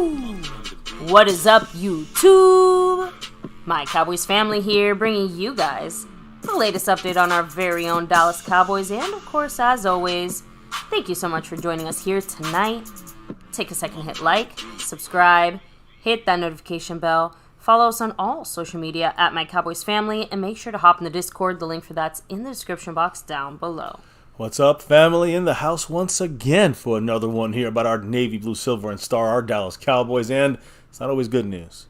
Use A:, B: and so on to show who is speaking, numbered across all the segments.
A: Woo! What is up, YouTube? My Cowboys family here, bringing you guys the latest update on our very own Dallas Cowboys, and of course, as always, thank you so much for joining us here tonight. Take a second to hit like, subscribe, hit that notification bell, follow us on all social media at MyCowboysFamily, and make sure to hop in the Discord. The link for that's in the description box down below.
B: What's up, family? In the house once again for another one here about our navy, blue, silver, and star, our Dallas Cowboys. And it's not always good news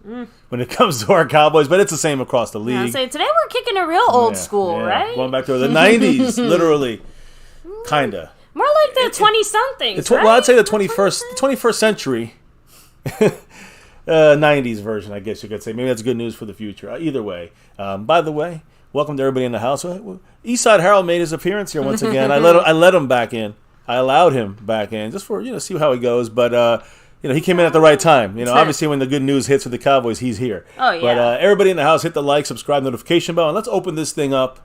B: when it comes to our Cowboys, but it's the same across the league.
A: So today we're kicking it real old school, right?
B: Going back to the 90s, literally. Kinda.
A: More like the 20-somethings, right?
B: Well, I'd say the 21st century. 90s version, I guess you could say. Maybe that's good news for the future. Either way. By the way, welcome to everybody in the house. Eastside Harold made his appearance here once again. I let him back in. I allowed him back in just for see how he goes. But he came in at the right time. Obviously when the good news hits with the Cowboys, he's here.
A: Oh yeah.
B: But everybody in the house, hit the like, subscribe, notification bell, and let's open this thing up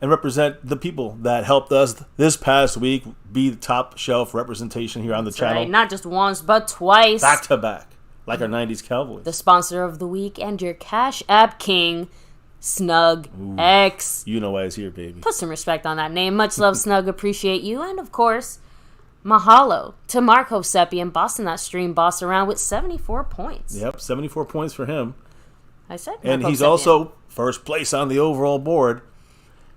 B: and represent the people that helped us this past week be the top shelf representation here on the channel.
A: Right. Not just once, but twice.
B: Back to back, like our 90s Cowboys.
A: The sponsor of the week and your Cash App King, Snug X.
B: You know why he's here, baby.
A: Put some respect on that name. Much love, Snug. Appreciate you. And, of course, mahalo to Marco Seppian, bossing that stream boss around with 74 points.
B: Yep, 74 points for him.
A: I said Marco
B: And he's
A: Seppian.
B: also first place on the overall board.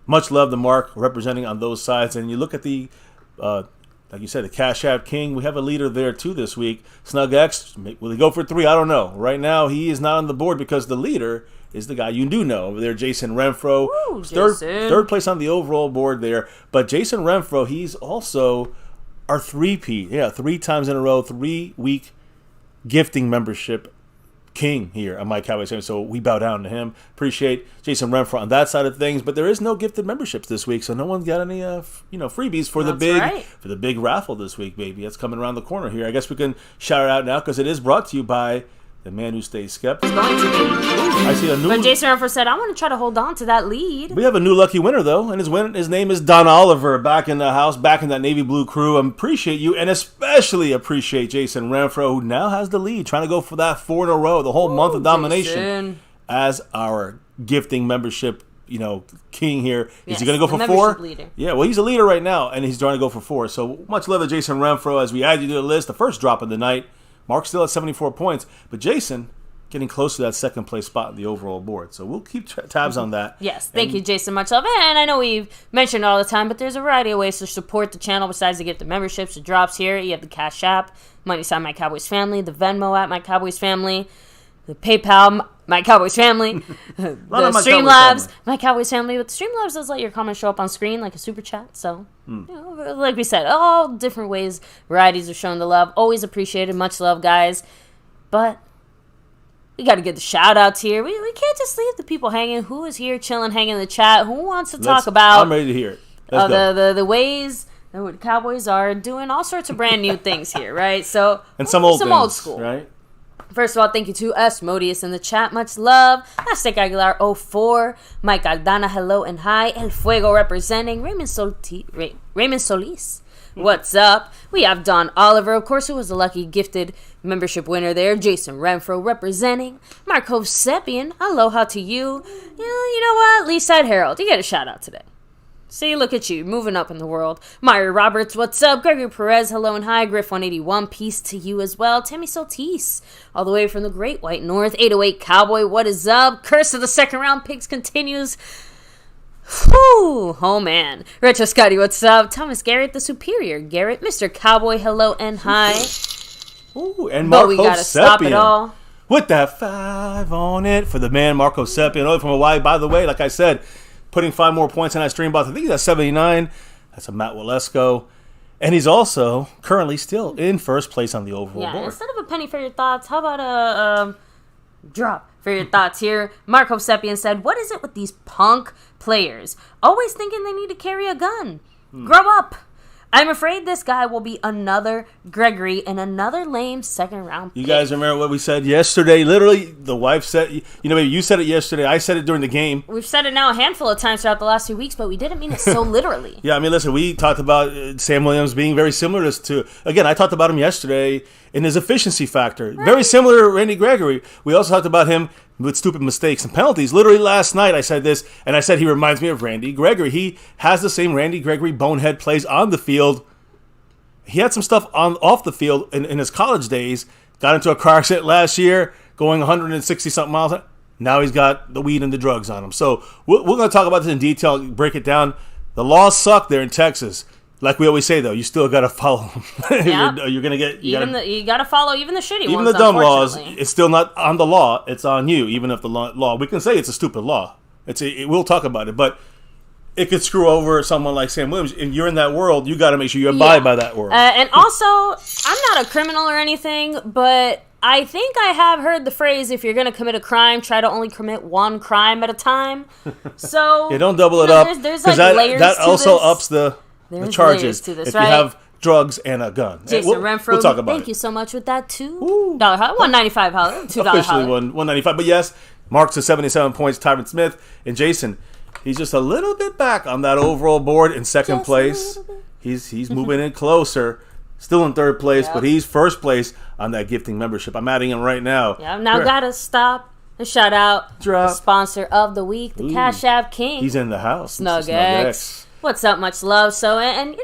B: Much love to Mark representing on those sides. And you look at the, like you said, the Cash App King. We have a leader there, too, this week. Snug X, will he go for 3? I don't know. Right now, he is not on the board because the leader is the guy you do know over there, Jason Renfro.
A: Ooh,
B: third place on the overall board there. But Jason Renfro, he's also our 3-peat. Yeah, 3 times in a row, 3-week gifting membership king here on My Cowboys Family. So we bow down to him. Appreciate Jason Renfro on that side of things. But there is no gifted memberships this week, so no one's got any freebies for the big raffle this week, baby. That's coming around the corner here. I guess we can shout it out now because it is brought to you by the man who stays skeptical.
A: It's going to be.
B: I see a new.
A: But Jason Renfro said, I want to try to hold on to that lead.
B: We have a new lucky winner, though, and his name is Don Oliver, back in the house, back in that navy blue crew. I appreciate you, and especially appreciate Jason Renfro, who now has the lead, trying to go for that 4 in a row, the whole month of domination,
A: Jason.
B: as our gifting membership, king here.
A: Yes,
B: is he going to go for 4?
A: Leader.
B: Yeah, well, he's a leader right now, and he's trying to go for 4. So much love to Jason Renfro as we add you to the list. The first drop of the night. Mark's still at 74 points, but Jason getting close to that second place spot in the overall board. So we'll keep tabs on that.
A: Yes, thank you, Jason. Much love. And I know we've mentioned it all the time, but there's a variety of ways to support the channel besides to get the memberships, the drops here. You have the Cash App, money sign My Cowboys Family, the Venmo at My Cowboys Family, the PayPal, My Cowboys Family, the Streamlabs, My Cowboys Family. But the Streamlabs does let your comments show up on screen like a super chat. So, like we said, all different ways, varieties of showing the love. Always appreciated. Much love, guys. But we got to get the shout-outs here. We can't just leave the people hanging. Who is here chilling, hanging in the chat? Who wants to talk about...
B: I'm ready to hear it. Let's
A: go. The ways the Cowboys are doing all sorts of brand new things here, right? So
B: and some old
A: school.
B: Right?
A: First of all, thank you to Asmodeus in the chat. Much love. Aztec Aguilar 04. Mike Aldana, hello and hi. El Fuego representing. Raymond Solis. What's up? We have Don Oliver, of course, who was the lucky gifted membership winner there. Jason Renfro representing. Marco Seppian, aloha to you. You know what? Leaside Harold, you get a shout out today. See, look at you, moving up in the world. Myra Roberts, what's up? Gregory Perez, hello and hi. Griff181, peace to you as well. Tammy Sotis, all the way from the Great White North. 808 Cowboy, what is up? Curse of the second round picks continues. Whew, oh man. Retro Scotty, what's up? Thomas Garrett, the superior Garrett. Mr. Cowboy, hello and hi.
B: Ooh, and Marco
A: we gotta stop it all.
B: With that 5 on it for the man, Marco Seppian. All from Hawaii, by the way, like I said, putting 5 more points on that stream box. I think he's at 79. That's a Matt Walesko. And he's also currently still in first place on the overall board.
A: Instead of a penny for your thoughts, how about a drop for your thoughts here? Marco Seppian said, what is it with these punk players? Always thinking they need to carry a gun. Grow up. I'm afraid this guy will be another Gregory and another lame second-round pick.
B: You guys remember what we said yesterday? Literally, the wife said, maybe you said it yesterday. I said it during the game.
A: We've said it now a handful of times throughout the last 2 weeks, but we didn't mean it so literally.
B: Yeah, I mean, listen, we talked about Sam Williams being very similar to, again, I talked about him yesterday in his efficiency factor. Right. Very similar to Randy Gregory. We also talked about him with stupid mistakes and penalties. Literally last night I said this, and I said he reminds me of Randy Gregory. He has the same Randy Gregory bonehead plays on the field. He had some stuff off the field in his college days. Got into a car accident last year, going 160-something miles. Now he's got the weed and the drugs on him. So we're going to talk about this in detail, break it down. The laws suck there in Texas. Like we always say, though, you still got to follow them.
A: Yeah.
B: You're going to get...
A: You got to follow even the shitty ones,
B: even the dumb laws, it's still not on the law. It's on you, even if the law... We can say it's a stupid law. We'll talk about it, but it could screw over someone like Sam Williams. And you're in that world, you got to make sure you abide by that world.
A: And also, I'm not a criminal or anything, but I think I have heard the phrase, if you're going to commit a crime, try to only commit one crime at a time. So...
B: yeah, don't double it up.
A: There's like layers
B: that
A: to
B: also
A: this.
B: ups the charges
A: to this,
B: if
A: right?
B: you have drugs and a gun.
A: Jason Renfro,
B: we'll talk about
A: thank you so much with that $2 $1.95 holler, $2
B: officially
A: holler.
B: $1.95. But yes, Mark's to 77 points. Tyron Smith and Jason, he's just a little bit back on that overall board in second place. He's moving in closer. Still in third place, but he's first place on that gifting membership. I'm adding him right now.
A: Yeah, now gotta stop and shout out the sponsor of the week, the Cash App King.
B: He's in the house.
A: Snug X. What's up, much love. So, and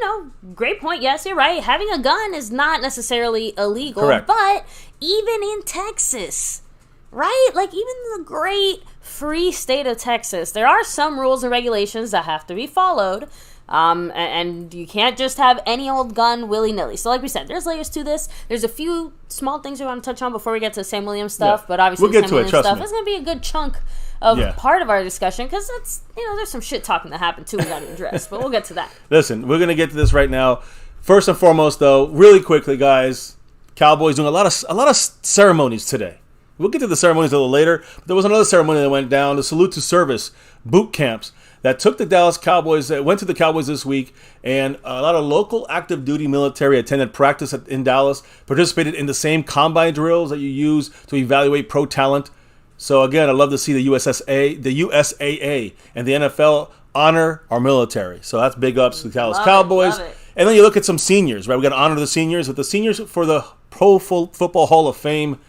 A: great point. Yes, you're right. Having a gun is not necessarily illegal.
B: Correct.
A: But even in Texas, right? Like, even the great free state of Texas, there are some rules and regulations that have to be followed. And you can't just have any old gun willy-nilly. So like we said, there's layers to this. There's a few small things we want to touch on before we get to the Sam Williams stuff. But obviously the Sam Williams stuff is going to be a good chunk of part of our discussion, because it's, there's some shit talking that happened too we got to address. But we'll get to that.
B: Listen, we're going to get to this right now. First and foremost, though, really quickly, guys, Cowboys doing a lot of ceremonies today. We'll get to the ceremonies a little later. But there was another ceremony that went down, the Salute to Service boot camps that took the Dallas Cowboys, that went to the Cowboys this week, and a lot of local active duty military attended practice in Dallas, participated in the same combine drills that you use to evaluate pro talent. So again, I'd love to see the USAA, and the NFL honor our military. So that's big ups to the Dallas Cowboys. And then you look at some seniors, right? We got to honor the seniors. With the seniors for the Pro Football Hall of Fame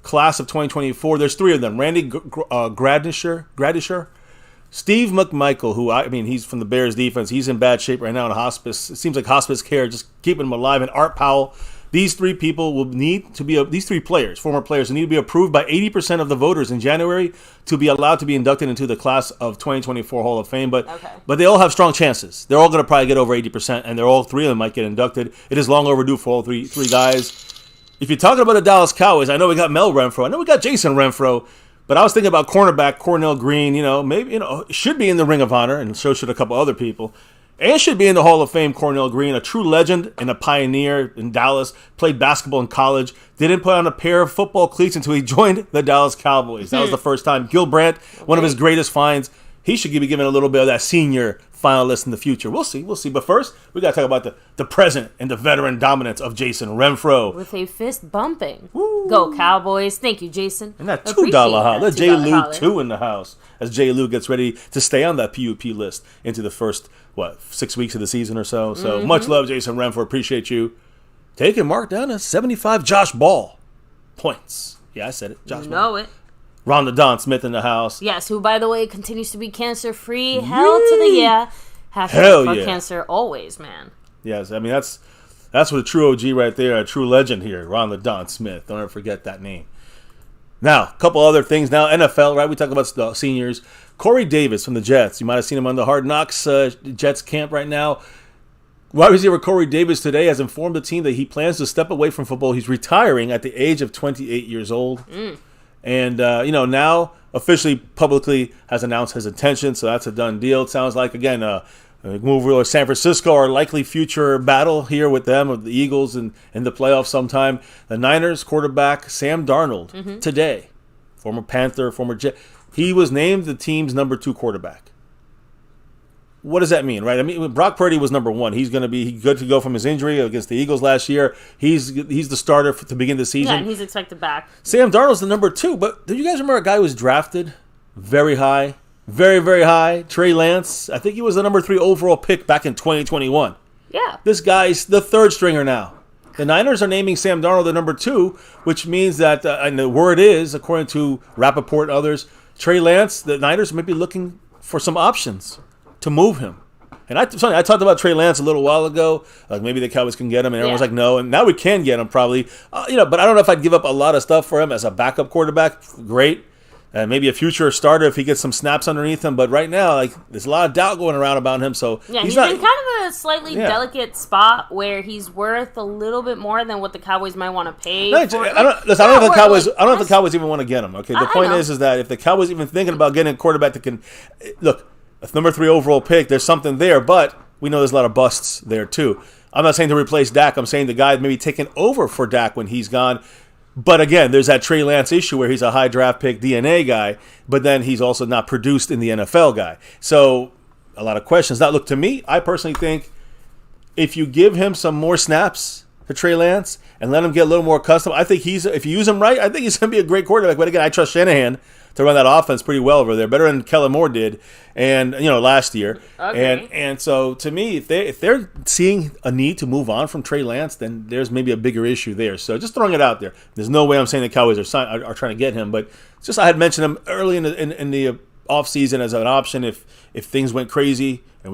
B: class of 2024, there's three of them. Randy Gradisher, Steve McMichael, he's from the Bears defense. He's in bad shape right now in hospice. It seems like hospice care, just keeping him alive. And Art Powell. These three people will need to be, these three players, former players, will need to be approved by 80% of the voters in January to be allowed to be inducted into the class of 2024 Hall of Fame. But they all have strong chances. They're all going to probably get over 80%, and all three of them might get inducted. It is long overdue for all three guys. If you're talking about the Dallas Cowboys, I know we got Mel Renfro. I know we got Jason Renfro. But I was thinking about cornerback Cornell Green, maybe, should be in the Ring of Honor, and so should a couple other people. And should be in the Hall of Fame, Cornell Green, a true legend and a pioneer in Dallas, played basketball in college, didn't put on a pair of football cleats until he joined the Dallas Cowboys. That was the first time. Gil Brandt, one of his greatest finds. He should be given a little bit of that senior finalist in the future. We'll see. But first, we got to talk about the present and the veteran dominance of Jason Renfro.
A: With a fist bumping. Woo. Go Cowboys. Thank you, Jason.
B: And that $2 holler. Let J. Lou 2 in the house as J. Lou gets ready to stay on that PUP list into the first, 6 weeks of the season or so. So much love, Jason Renfro. Appreciate you. Taking Mark down to 75 Josh Ball points. Yeah, I said it. Josh Ball.
A: Know it.
B: Rhonda Don Smith in the house.
A: Yes, who, by the way, continues to be cancer-free. Hell to the yeah.
B: Hell yeah.
A: Cancer always, man.
B: Yes, that's what a true OG right there, a true legend here, Rhonda Don Smith. Don't ever forget that name. Now, a couple other things now. NFL, right? We talk about the seniors. Corey Davis from the Jets. You might have seen him on the Hard Knocks Jets camp right now. Wide receiver Corey Davis today has informed the team that he plans to step away from football. He's retiring at the age of 28 years old. And, now officially, publicly has announced his intention, so that's a done deal. It sounds like, again, move over to San Francisco, our likely future battle here with them, with the Eagles in the playoffs sometime. The Niners quarterback Sam Darnold today, former Panther, former Jet, he was named the team's number 2 quarterback. what does that mean, right? I mean, Brock Purdy was number one. He's going to be good to go from his injury against the Eagles last year. He's the starter to begin the season.
A: Yeah, and he's expected back.
B: Sam Darnold's the number two, but do you guys remember a guy who was drafted very high, very, very high? Trey Lance. I think he was the number 3 overall pick back in 2021.
A: Yeah.
B: This guy's the third stringer now. The Niners are naming Sam Darnold the number 2, which means that, and the word is, according to Rappaport and others, Trey Lance, the Niners might be looking for some options to move him. And I talked about Trey Lance a little while ago. Like maybe the Cowboys can get him, and everyone's like, no. And now we can get him probably. But I don't know if I'd give up a lot of stuff for him as a backup quarterback. Great. Maybe a future starter if he gets some snaps underneath him. But right now, like there's a lot of doubt going around about him. So
A: yeah, he's in kind of a slightly delicate spot where he's worth a little bit more than what the Cowboys might want to pay.
B: I don't know if the Cowboys even want to get him. Okay, the point is that if the Cowboys even thinking about getting a quarterback that can look, a number 3 overall pick, there's something there. But we know there's a lot of busts there too. I'm not saying to replace Dak. I'm saying the guy maybe taking over for Dak when he's gone. But again, there's that Trey Lance issue where he's a high draft pick DNA guy, but then he's also not produced in the NFL guy. So a lot of questions. Now, look, to me, I personally think if you give him some more snaps to Trey Lance and let him get a little more custom, I think if you use him right, I think he's going to be a great quarterback. But again, I trust Shanahan to run that offense pretty well over there, better than Kellen Moore did, and last year. Okay. And so to me, if they're seeing a need to move on from Trey Lance, then there's maybe a bigger issue there. So just throwing it out there. There's no way I'm saying the Cowboys are trying to get him, but it's just I had mentioned him early in the offseason as an option if things went crazy and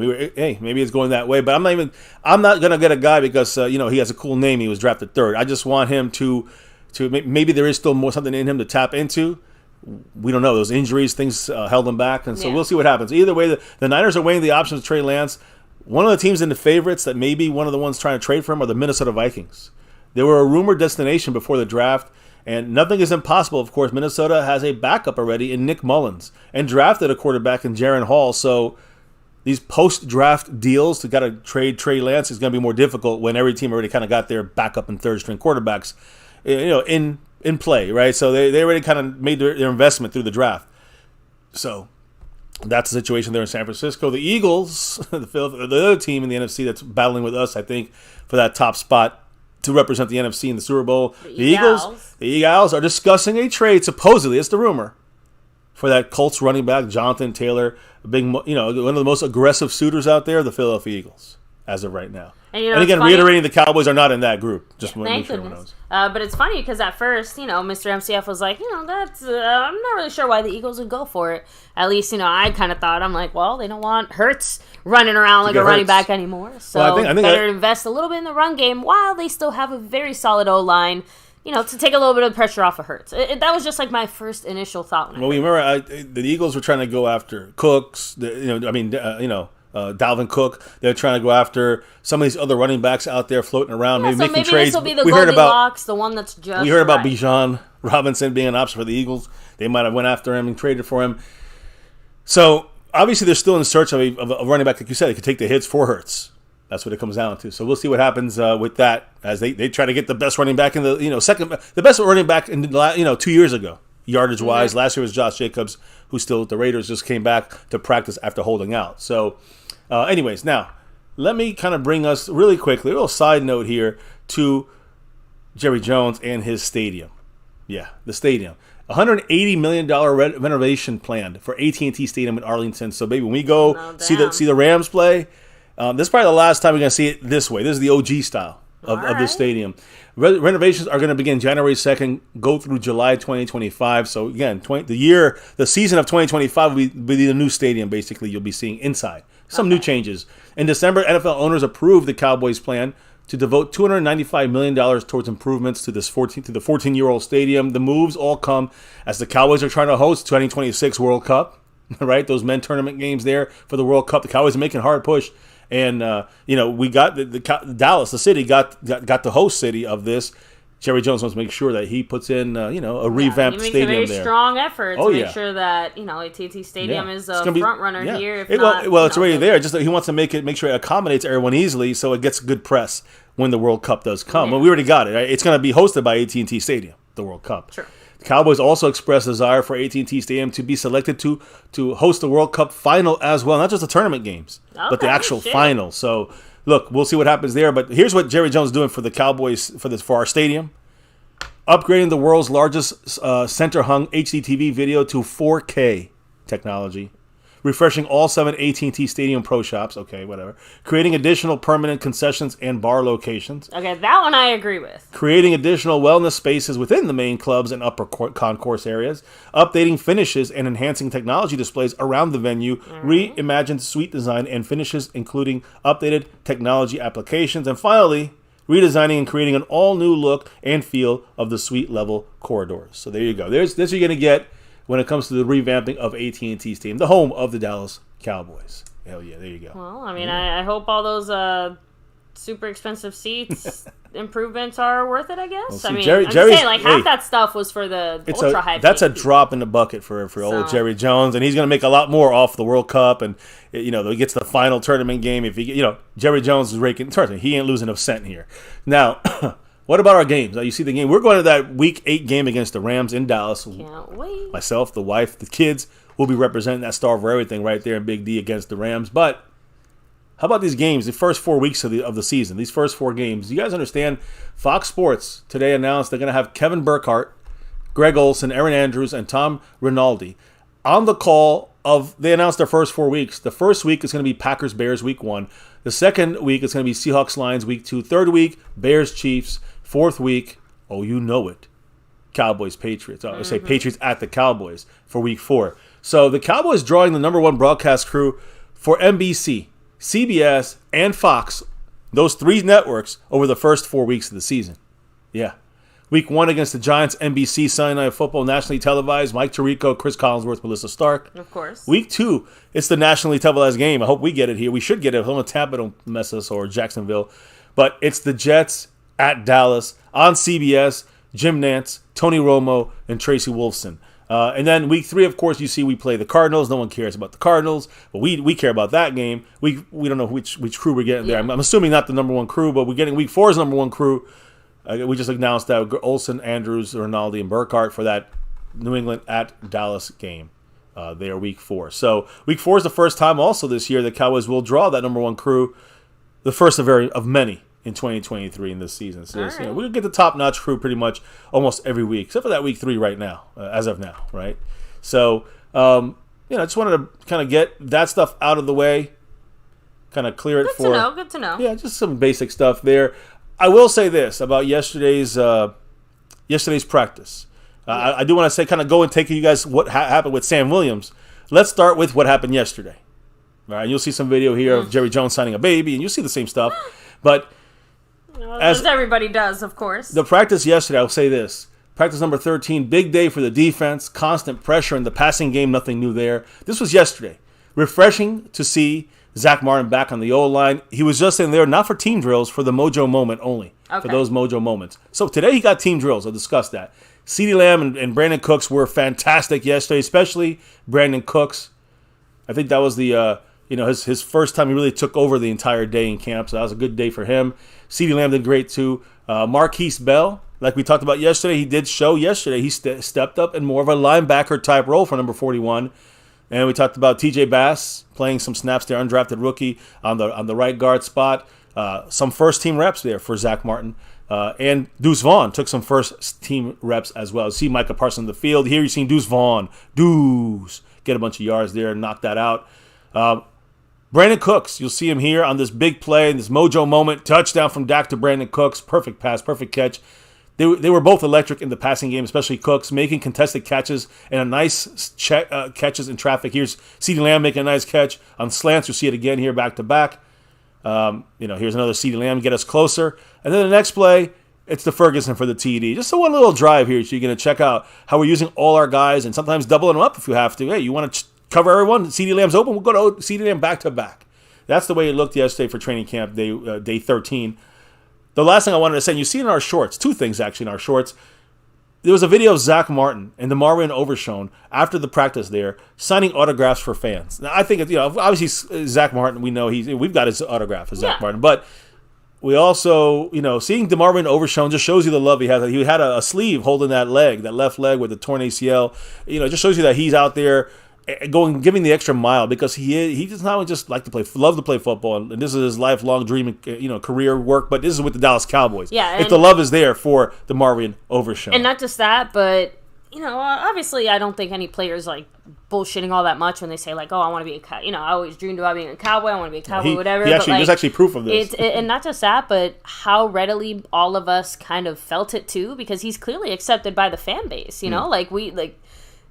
B: maybe it's going that way. But I'm not gonna get a guy because he has a cool name. He was drafted 3rd. I just want him to maybe there is still more something in him to tap into. We don't know. Those injuries, things held him back. And so we'll see what happens. Either way, the Niners are weighing the options of Trey Lance. One of the teams in the favorites that maybe one of the ones trying to trade for him are the Minnesota Vikings. They were a rumored destination before the draft, and nothing is impossible. Of course, Minnesota has a backup already in Nick Mullins and drafted a quarterback in Jaron Hall. So these post-draft deals to got to trade Trey Lance is going to be more difficult when every team already kind of got their backup and third-string quarterbacks in play, right? So they already kind of made their investment through the draft. So that's the situation there in San Francisco. The Eagles, the other team in the NFC that's battling with us, I think, for that top spot to represent the NFC in the Super Bowl. The Eagles are discussing a trade, supposedly, it's the rumor, for that Colts running back, Jonathan Taylor, one of the most aggressive suitors out there, the Philadelphia Eagles, as of right now. And again, reiterating, the Cowboys are not in that group. Just want to make sure everyone knows.
A: But it's funny because at first, Mr. MCF was like, that's I'm not really sure why the Eagles would go for it. At least, I kind of thought, I'm like, well, they don't want Hurts running around like a running back anymore. So I think better invest a little bit in the run game while they still have a very solid O-line, to take a little bit of pressure off of Hurts. That was just like my first initial thought.
B: Well, remember, the Eagles were trying to go after Cooks, Dalvin Cook. They're trying to go after some of these other running backs out there floating around, maybe making trades.
A: This will be the Goldilocks, the one that's just
B: We heard about Bijan Robinson being an option for the Eagles. They might have went after him and traded for him. So obviously they're still in search of a running back, like you said. They could take the hits for Hurts. That's what it comes down to. So we'll see what happens with that as they try to get the best running back in the best running back in 2 years ago. Yardage wise, mm-hmm. Last year was Josh Jacobs, who still with the Raiders just came back to practice after holding out. So anyways, now let me kind of bring us really quickly, a little side note here to Jerry Jones and his stadium. Yeah, the stadium. $180 million renovation planned for AT&T Stadium in Arlington. So, baby, when we go see the Rams play, this is probably the last time we're going to see it this way. This is the OG style of the stadium. Renovations are going to begin January 2nd, go through July 2025. So, again, the season of 2025 will be the new stadium, basically, you'll be seeing inside. Some new changes. In December, NFL owners approved the Cowboys' plan to devote $295 million towards improvements to the 14-year-old stadium. The moves all come as the Cowboys are trying to host 2026 World Cup, right? Those men tournament games there for the World Cup. The Cowboys are making a hard push. And, we got Dallas, the city, got the host city of this. Jerry Jones wants to make sure that he puts in, a revamped stadium there.
A: He makes a very strong effort to make sure that, AT&T Stadium is a front runner here.
B: It's already there. Just that he wants to make sure it accommodates everyone easily so it gets good press when the World Cup does come. Yeah. Well, we already got it. Right? It's going to be hosted by AT&T Stadium, the World Cup.
A: Sure.
B: Cowboys also expressed desire for AT&T Stadium to be selected to host the World Cup final as well. Not just the tournament games, but the actual final. So, look, we'll see what happens there. But here's what Jerry Jones is doing for the Cowboys for our stadium. Upgrading the world's largest center-hung HDTV video to 4K technology. Refreshing all 7 AT&T Stadium Pro Shops. Okay, whatever. Creating additional permanent concessions and bar locations.
A: Okay, that one I agree with.
B: Creating additional wellness spaces within the main clubs and upper concourse areas. Updating finishes and enhancing technology displays around the venue. Reimagined suite design and finishes, including updated technology applications. And finally, redesigning and creating an all-new look and feel of the suite level corridors. So there you go. This you're going to get when it comes to the revamping of AT&T Stadium, the home of the Dallas Cowboys. Hell yeah, there you go.
A: Well, I mean, I hope all those super expensive seats improvements are worth it, I guess.
B: Well, see,
A: I'm just saying, like, half that stuff was for the ultra-high.
B: That's a drop in the bucket for old Jerry Jones, and he's going to make a lot more off the World Cup, and, he gets the final tournament game. If Jerry Jones is raking, he ain't losing a cent here. Now, what about our games? You see the game. We're going to that Week 8 game against the Rams in Dallas.
A: Can't wait.
B: Myself, the wife, the kids will be representing that star for everything right there in Big D against the Rams. But how about these games, the first 4 weeks of the season, these first 4 games? You guys understand Fox Sports today announced they're going to have Kevin Burkhardt, Greg Olson, Aaron Andrews, and Tom Rinaldi on the call they announced their first 4 weeks. The first week is going to be Packers-Bears week 1. The second week is going to be Seahawks-Lions week 2. Third week, Bears-Chiefs. Fourth week, you know it, Cowboys-Patriots. I say Patriots at the Cowboys for week 4. So the Cowboys drawing the number 1 broadcast crew for NBC, CBS, and Fox, those 3 networks over the first 4 weeks of the season. Yeah. Week 1 against the Giants, NBC, Sunday Night Football, nationally televised. Mike Tirico, Chris Collinsworth, Melissa Stark.
A: Of course.
B: Week 2, it's the nationally televised game. I hope we get it here. We should get it. If Tampa don't mess us, or Jacksonville. But it's the Jets at Dallas on CBS. Jim Nantz, Tony Romo, and Tracy Wolfson. And then week 3, of course, you see we play the Cardinals. No one cares about the Cardinals, but we care about that game. We don't know which crew we're getting there. I'm assuming not the number 1 crew, but we're getting week 4's number 1 crew. We just announced that Olsen, Andrews, Rinaldi, and Burkhardt for that New England at Dallas game. They are week 4. So week 4 is the first time also this year the Cowboys will draw that number 1 crew, the first of many in 2023 in this season. So we're going to get the top-notch crew pretty much almost every week, except for that week 3 right now, as of now, right? So, I just wanted to kind of get that stuff out of the way, kind of clear it
A: Good to know.
B: Yeah, just some basic stuff there. I will say this about yesterday's practice. I do want to say, kind of go and take you guys what happened with Sam Williams. Let's start with what happened yesterday. All right, you'll see some video here of Jerry Jones signing a baby, and you'll see the same stuff. But
A: as everybody does, of course.
B: The practice yesterday, I'll say this. Practice number 13, big day for the defense, constant pressure in the passing game, nothing new there. This was yesterday. Refreshing to see Zach Martin back on the O-line. He was just in there, not for team drills, for the mojo moment only, for those mojo moments. So today he got team drills. I'll discuss that. CeeDee Lamb and Brandon Cooks were fantastic yesterday, especially Brandon Cooks. I think that was his first time he really took over the entire day in camp, so that was a good day for him. CeeDee Lamb did great too. Marquise Bell, like we talked about yesterday, he did show yesterday. He stepped up in more of a linebacker type role for number 41. And we talked about TJ Bass playing some snaps there, undrafted rookie on the right guard spot. Some first team reps there for Zach Martin. And Deuce Vaughn took some first team reps as well. You see Micah Parsons in the field. Here you're seeing Deuce Vaughn. Deuce get a bunch of yards there and knock that out. Brandon Cooks, you'll see him here on this big play, this mojo moment, touchdown from Dak to Brandon Cooks. Perfect pass, perfect catch. They were both electric in the passing game, especially Cooks, making contested catches and a nice catches in traffic. Here's CeeDee Lamb making a nice catch on slants. You'll see it again here back to back. Here's another CeeDee Lamb, get us closer. And then the next play, it's the Ferguson for the TD. Just a one little drive here, so you're going to check out how we're using all our guys and sometimes doubling them up if you have to. Hey, you want to cover everyone? CeeDee Lamb's open, we'll go to CeeDee Lamb back to back. That's the way it looked yesterday for training camp, day 13. The last thing I wanted to say, and you see in our shorts, 2 things actually in our shorts. There was a video of Zach Martin and DeMarvin Overshown after the practice there signing autographs for fans. Now, I think, obviously Zach Martin, we know we've got his autograph as Zach Martin, but we also, seeing DeMarvin Overshown just shows you the love he has. He had a sleeve holding that left leg with the torn ACL. It just shows you that he's out there giving the extra mile, because he does not just love to play football, and this is his lifelong dream, career work. But this is with the Dallas Cowboys.
A: Yeah,
B: if the love is there for DeMarvin Overshown,
A: and not just that, but obviously, I don't think any players like bullshitting all that much when they say like, "Oh, I want to be a cow." I always dreamed about being a cowboy. I want to be a cowboy, whatever.
B: There's actually proof of this.
A: And not just that, but how readily all of us kind of felt it too, because he's clearly accepted by the fan base.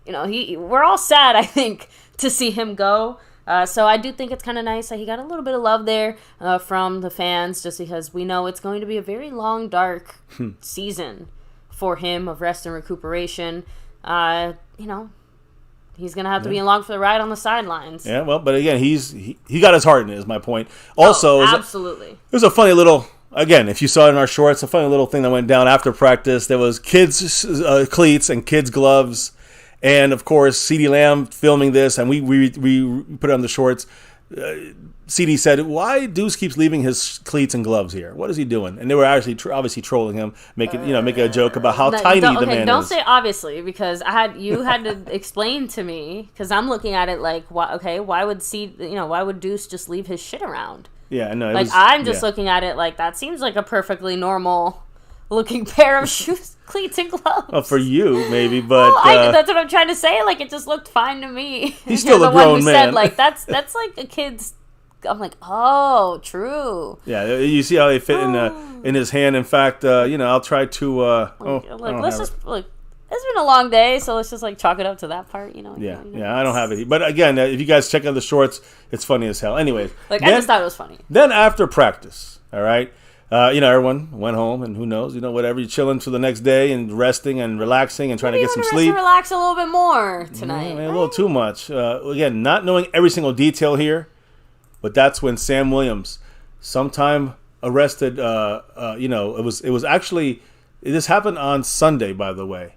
A: We're all sad, I think, to see him go. So I do think it's kind of nice that he got a little bit of love there from the fans, just because we know it's going to be a very long, dark season for him of rest and recuperation. He's going to have to be along for the ride on the sidelines.
B: Yeah, well, but again, he got his heart in it, is my point. Also,
A: absolutely.
B: There's a funny little, again, if you saw it in our shorts, a funny little thing that went down after practice. There was kids' cleats and kids' gloves. And, of course, CeeDee Lamb filming this, and we put it on the shorts. CeeDee said, "Why Deuce keeps leaving his cleats and gloves here? What is he doing?" And they were actually obviously trolling him, making a joke about how tiny the man is.
A: Don't say obviously, because you had to explain to me, because I'm looking at it like, why would Deuce just leave his shit around?
B: Yeah, no.
A: I'm just looking at it like that seems like a perfectly normal looking pair of shoes, cleats, and gloves.
B: Well, for you, maybe, but
A: that's what I'm trying to say. Like, it just looked fine to me.
B: He's still a grown man.
A: One who said, like, that's like a kid's. I'm like, oh, true.
B: Yeah, you see how they fit in his hand. In fact, I'll try to.
A: It's been a long day, so let's just like chalk it up to that part.
B: Yeah, I don't have it. But again, if you guys check out the shorts, it's funny as hell. Anyways,
A: I just thought it was funny.
B: Then after practice, all right. Everyone went home, and who knows, whatever, you're chilling for the next day and resting and relaxing and trying to get some sleep.
A: Relax a little bit more tonight.
B: A little too much. Again, not knowing every single detail here, but that's when Sam Williams, sometime arrested. It was actually, this happened on Sunday, by the way.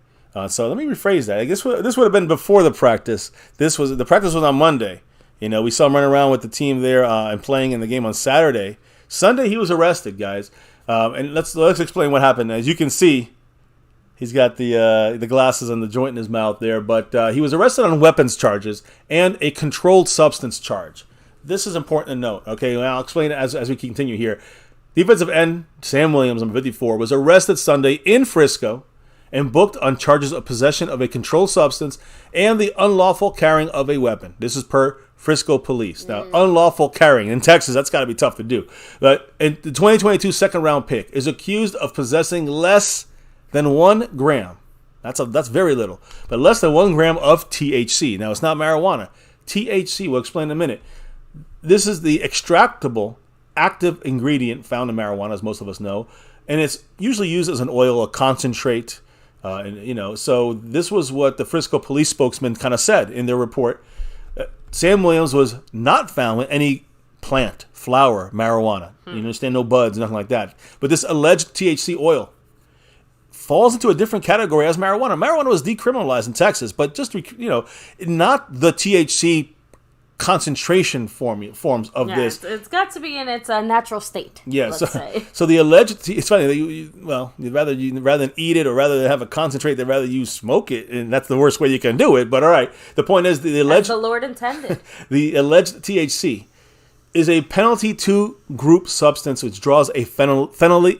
B: So let me rephrase that. I guess this would have been before the practice. The practice was on Monday. We saw him running around with the team there and playing in the game on Saturday. Sunday, he was arrested, guys. And let's explain what happened. As you can see, he's got the glasses and the joint in his mouth there. But he was arrested on weapons charges and a controlled substance charge. This is important to note. Okay, well, I'll explain it as we continue here. Defensive end Sam Williams, number 54, was arrested Sunday in Frisco and booked on charges of possession of a controlled substance and the unlawful carrying of a weapon. This is per Frisco police. Now, unlawful carrying in Texas, that's got to be tough to do. But the 2022 second-round pick is accused of possessing less than 1 gram. That's very little. But less than 1 gram of THC. Now, it's not marijuana. THC, we'll explain in a minute. This is the extractable active ingredient found in marijuana, as most of us know. And it's usually used as an oil, a concentrate. So this was what the Frisco police spokesman kind of said in their report. Sam Williams was not found with any plant, flower, marijuana. You understand? No buds, nothing like that. But this alleged THC oil falls into a different category as marijuana. Marijuana was decriminalized in Texas, but just, not the THC concentration forms of this.
A: It's got to be in its natural state.
B: Yeah,
A: let's say.
B: So the alleged, it's funny that you'd rather than eat it or rather than have a concentrate, they'd rather you smoke it, and that's the worst way you can do it. But all right, the point is the alleged,
A: as the Lord intended.
B: The alleged THC is a penalty 2 group substance which draws a felony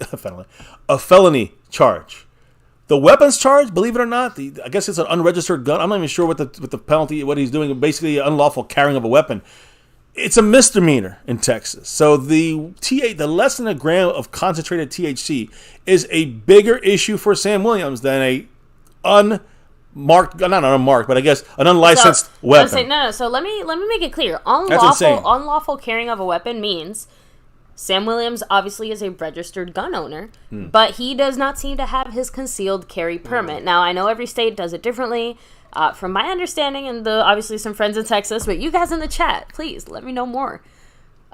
B: charge. The weapons charge, believe it or not, I guess it's an unregistered gun. I'm not even sure what the penalty, what he's doing, basically unlawful carrying of a weapon. It's a misdemeanor in Texas. So the less than 1 gram of concentrated THC is a bigger issue for Sam Williams than a unmarked, not unmarked, but I guess an unlicensed weapon.
A: So let me make it clear. Unlawful carrying of a weapon means Sam Williams obviously is a registered gun owner, but he does not seem to have his concealed carry permit. Now, I know every state does it differently. From my understanding, and obviously some friends in Texas, but you guys in the chat, please let me know more.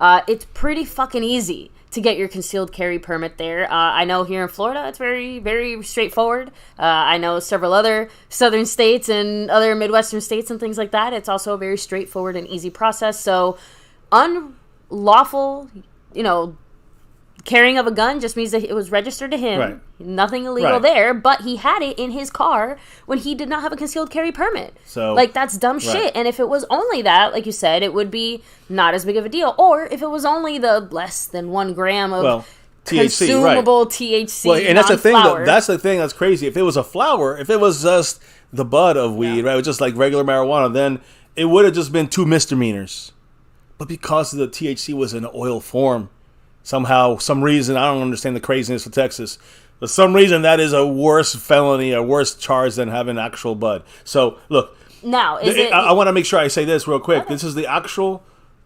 A: It's pretty fucking easy to get your concealed carry permit there. I know here in Florida, it's very, very straightforward. I know several other southern states and other Midwestern states and things like that. It's also a very straightforward and easy process. So unlawful, carrying of a gun just means that it was registered to him.
B: Right.
A: Nothing illegal there, but he had it in his car when he did not have a concealed carry permit. So, like, that's dumb shit. And if it was only that, like you said, it would be not as big of a deal. Or if it was only the less than 1 gram of THC, consumable THC,
B: well, and that's the thing. That's the thing that's crazy. If it was a flower, if it was just the bud of weed, right, it was just like regular marijuana, then it would have just been 2 misdemeanors. But because the THC was in oil form, somehow, some reason, I don't understand the craziness of Texas, for some reason that is a worse felony, a worse charge than having actual bud. So, look.
A: Now,
B: I want to make sure I say this real quick. Okay. This is the actual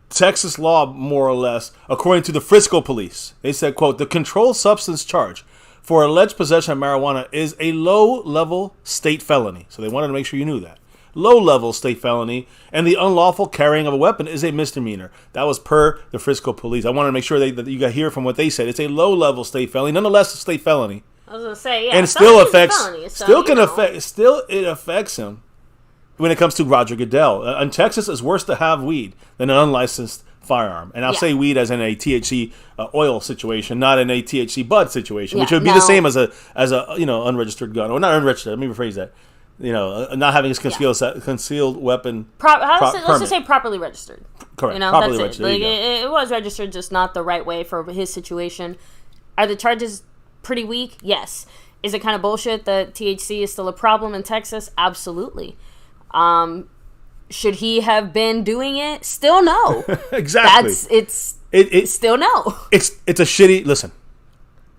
B: Texas law, more or less, according to the Frisco police. They said, quote, the controlled substance charge for alleged possession of marijuana is a low-level state felony. So they wanted to make sure you knew that. Low-level state felony, and the unlawful carrying of a weapon is a misdemeanor. That was per the Frisco police. I wanted to make sure that you got hear from what they said. It's a low-level state felony, nonetheless a state felony.
A: I was going to say, yeah.
B: And still it affects him when it comes to Roger Goodell. In Texas, it's worse to have weed than an unlicensed firearm. And I'll say weed as in a THC oil situation, not in a THC bud situation, which would be the same as a unregistered gun. Or not unregistered, let me rephrase that. Not having a concealed weapon
A: let's just say properly registered.
B: Correct. Properly registered.
A: It was registered, just not the right way for his situation. Are the charges pretty weak? Yes. Is it kind of bullshit that THC is still a problem in Texas? Absolutely. Should he have been doing it? Still no.
B: Exactly.
A: It's still no.
B: It's a shitty. Listen,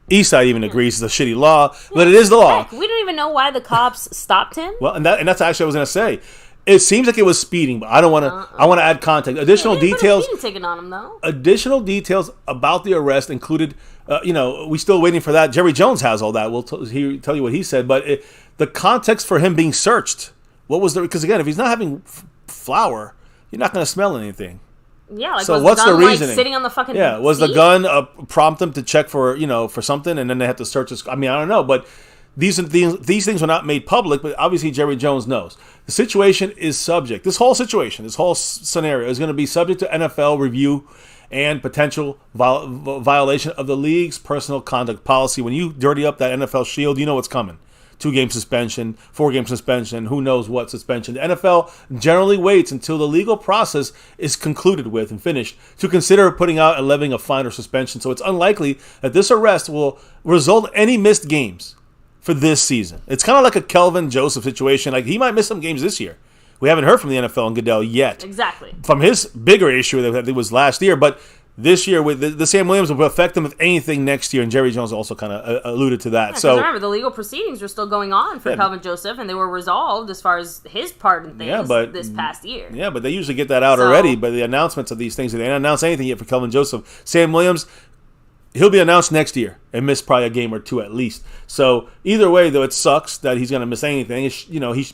B: Eastside even agrees it's a shitty law, but it is the law.
A: Heck, we don't even know why the cops stopped him.
B: Well, and that's actually what I was gonna say. It seems like it was speeding, but I don't want to. I want to add context. Additional details.
A: Put a speeding ticket on him, though.
B: Additional details about the arrest included. We still waiting for that. Jerry Jones has all that. We'll tell you what he said, but the context for him being searched. What was the? Because again, if he's not having flour, you're not going to smell anything.
A: Yeah.
B: So what's the reasoning?
A: Like, sitting on the fucking
B: was
A: seat?
B: The gun prompt them to check for something, and then they have to search his? I mean, I don't know, but these things were not made public. But obviously, Jerry Jones knows the situation is subject. This whole scenario is going to be subject to NFL review and potential violation of the league's personal conduct policy. When you dirty up that NFL shield, you know what's coming. 2-game suspension, 4-game suspension, who knows what suspension. The NFL generally waits until the legal process is concluded with and finished to consider putting out and levying a fine or suspension. So it's unlikely that this arrest will result in any missed games for this season. It's kind of like a Kelvin Joseph situation. Like, he might miss some games this year. We haven't heard from the NFL and Goodell yet.
A: Exactly. From
B: his bigger issue that it was last year, but this year, with the Sam Williams will affect them with anything next year, and Jerry Jones also kind of alluded to that. So
A: remember, the legal proceedings were still going on for Calvin Joseph, and they were resolved as far as his part in things this past year. Yeah,
B: but they usually get that out already by the announcements of these things. They didn't announce anything yet for Calvin Joseph. Sam Williams, he'll be announced next year and miss probably a game or two at least. So either way, though, it sucks that he's going to miss anything.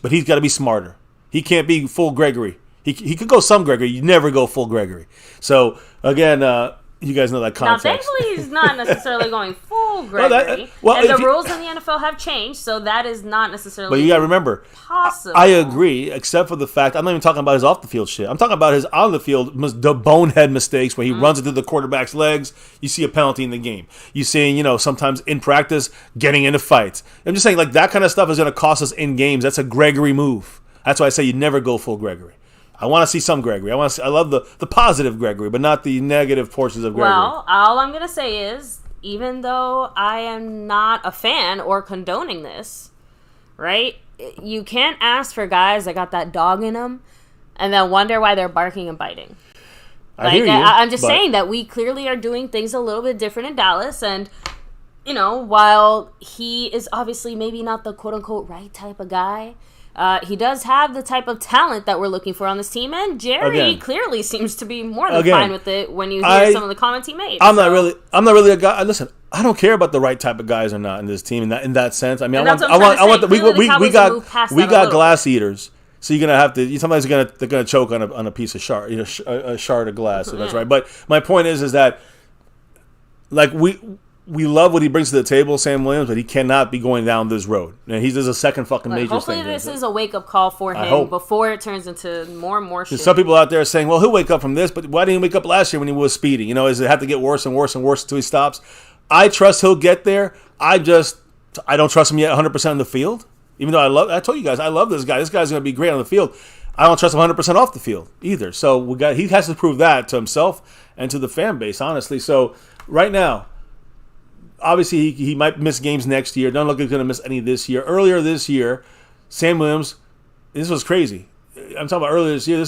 B: But he's got to be smarter. He can't be full Gregory. He could go some Gregory. You never go full Gregory. So again, you guys know that context.
A: Now, thankfully, he's not necessarily going full Gregory. And the rules in the NFL have changed, so that is not necessarily.
B: But you got to remember,
A: possible.
B: I agree, except for the fact I'm not even talking about his off the field shit. I'm talking about his on the field, the bonehead mistakes where he runs into the quarterback's legs. You see a penalty in the game. You see, sometimes in practice getting into fights. I'm just saying, like, that kind of stuff is going to cost us in games. That's a Gregory move. That's why I say you never go full Gregory. I want to see some Gregory. I love the positive Gregory, but not the negative portions of Gregory.
A: Well, all I'm going to say is, even though I am not a fan or condoning this, right? You can't ask for guys that got that dog in them and then wonder why they're barking and biting. I'm just saying that we clearly are doing things a little bit different in Dallas, and while he is obviously maybe not the quote-unquote right type of guy, he does have the type of talent that we're looking for on this team, and Jerry clearly seems to be more than fine with it when you hear some of the comments he made.
B: I'm not really a guy. Listen, I don't care about the right type of guys or not in this team in that sense. I mean, we got glass eaters, so you're gonna have to. Somebody's they're gonna choke on a piece of shard, a shard of glass. So that's right. But my point is that like we love what he brings to the table, Sam Williams, but he cannot be going down this road. And he's a second fucking major thing.
A: Hopefully this is a wake-up call for him before it turns into more and more shit.
B: Some people out there are saying, well, he'll wake up from this, but why didn't he wake up last year when he was speeding? Does it have to get worse and worse and worse until he stops? I trust he'll get there. I don't trust him yet 100% on the field. Even though I told you guys, I love this guy. This guy's going to be great on the field. I don't trust him 100% off the field either. So he has to prove that to himself and to the fan base, honestly. So right now, obviously he might miss games next year. Don't look like he's going to miss any this year. Earlier this year, Sam Williams, this was crazy. I'm talking about earlier this year.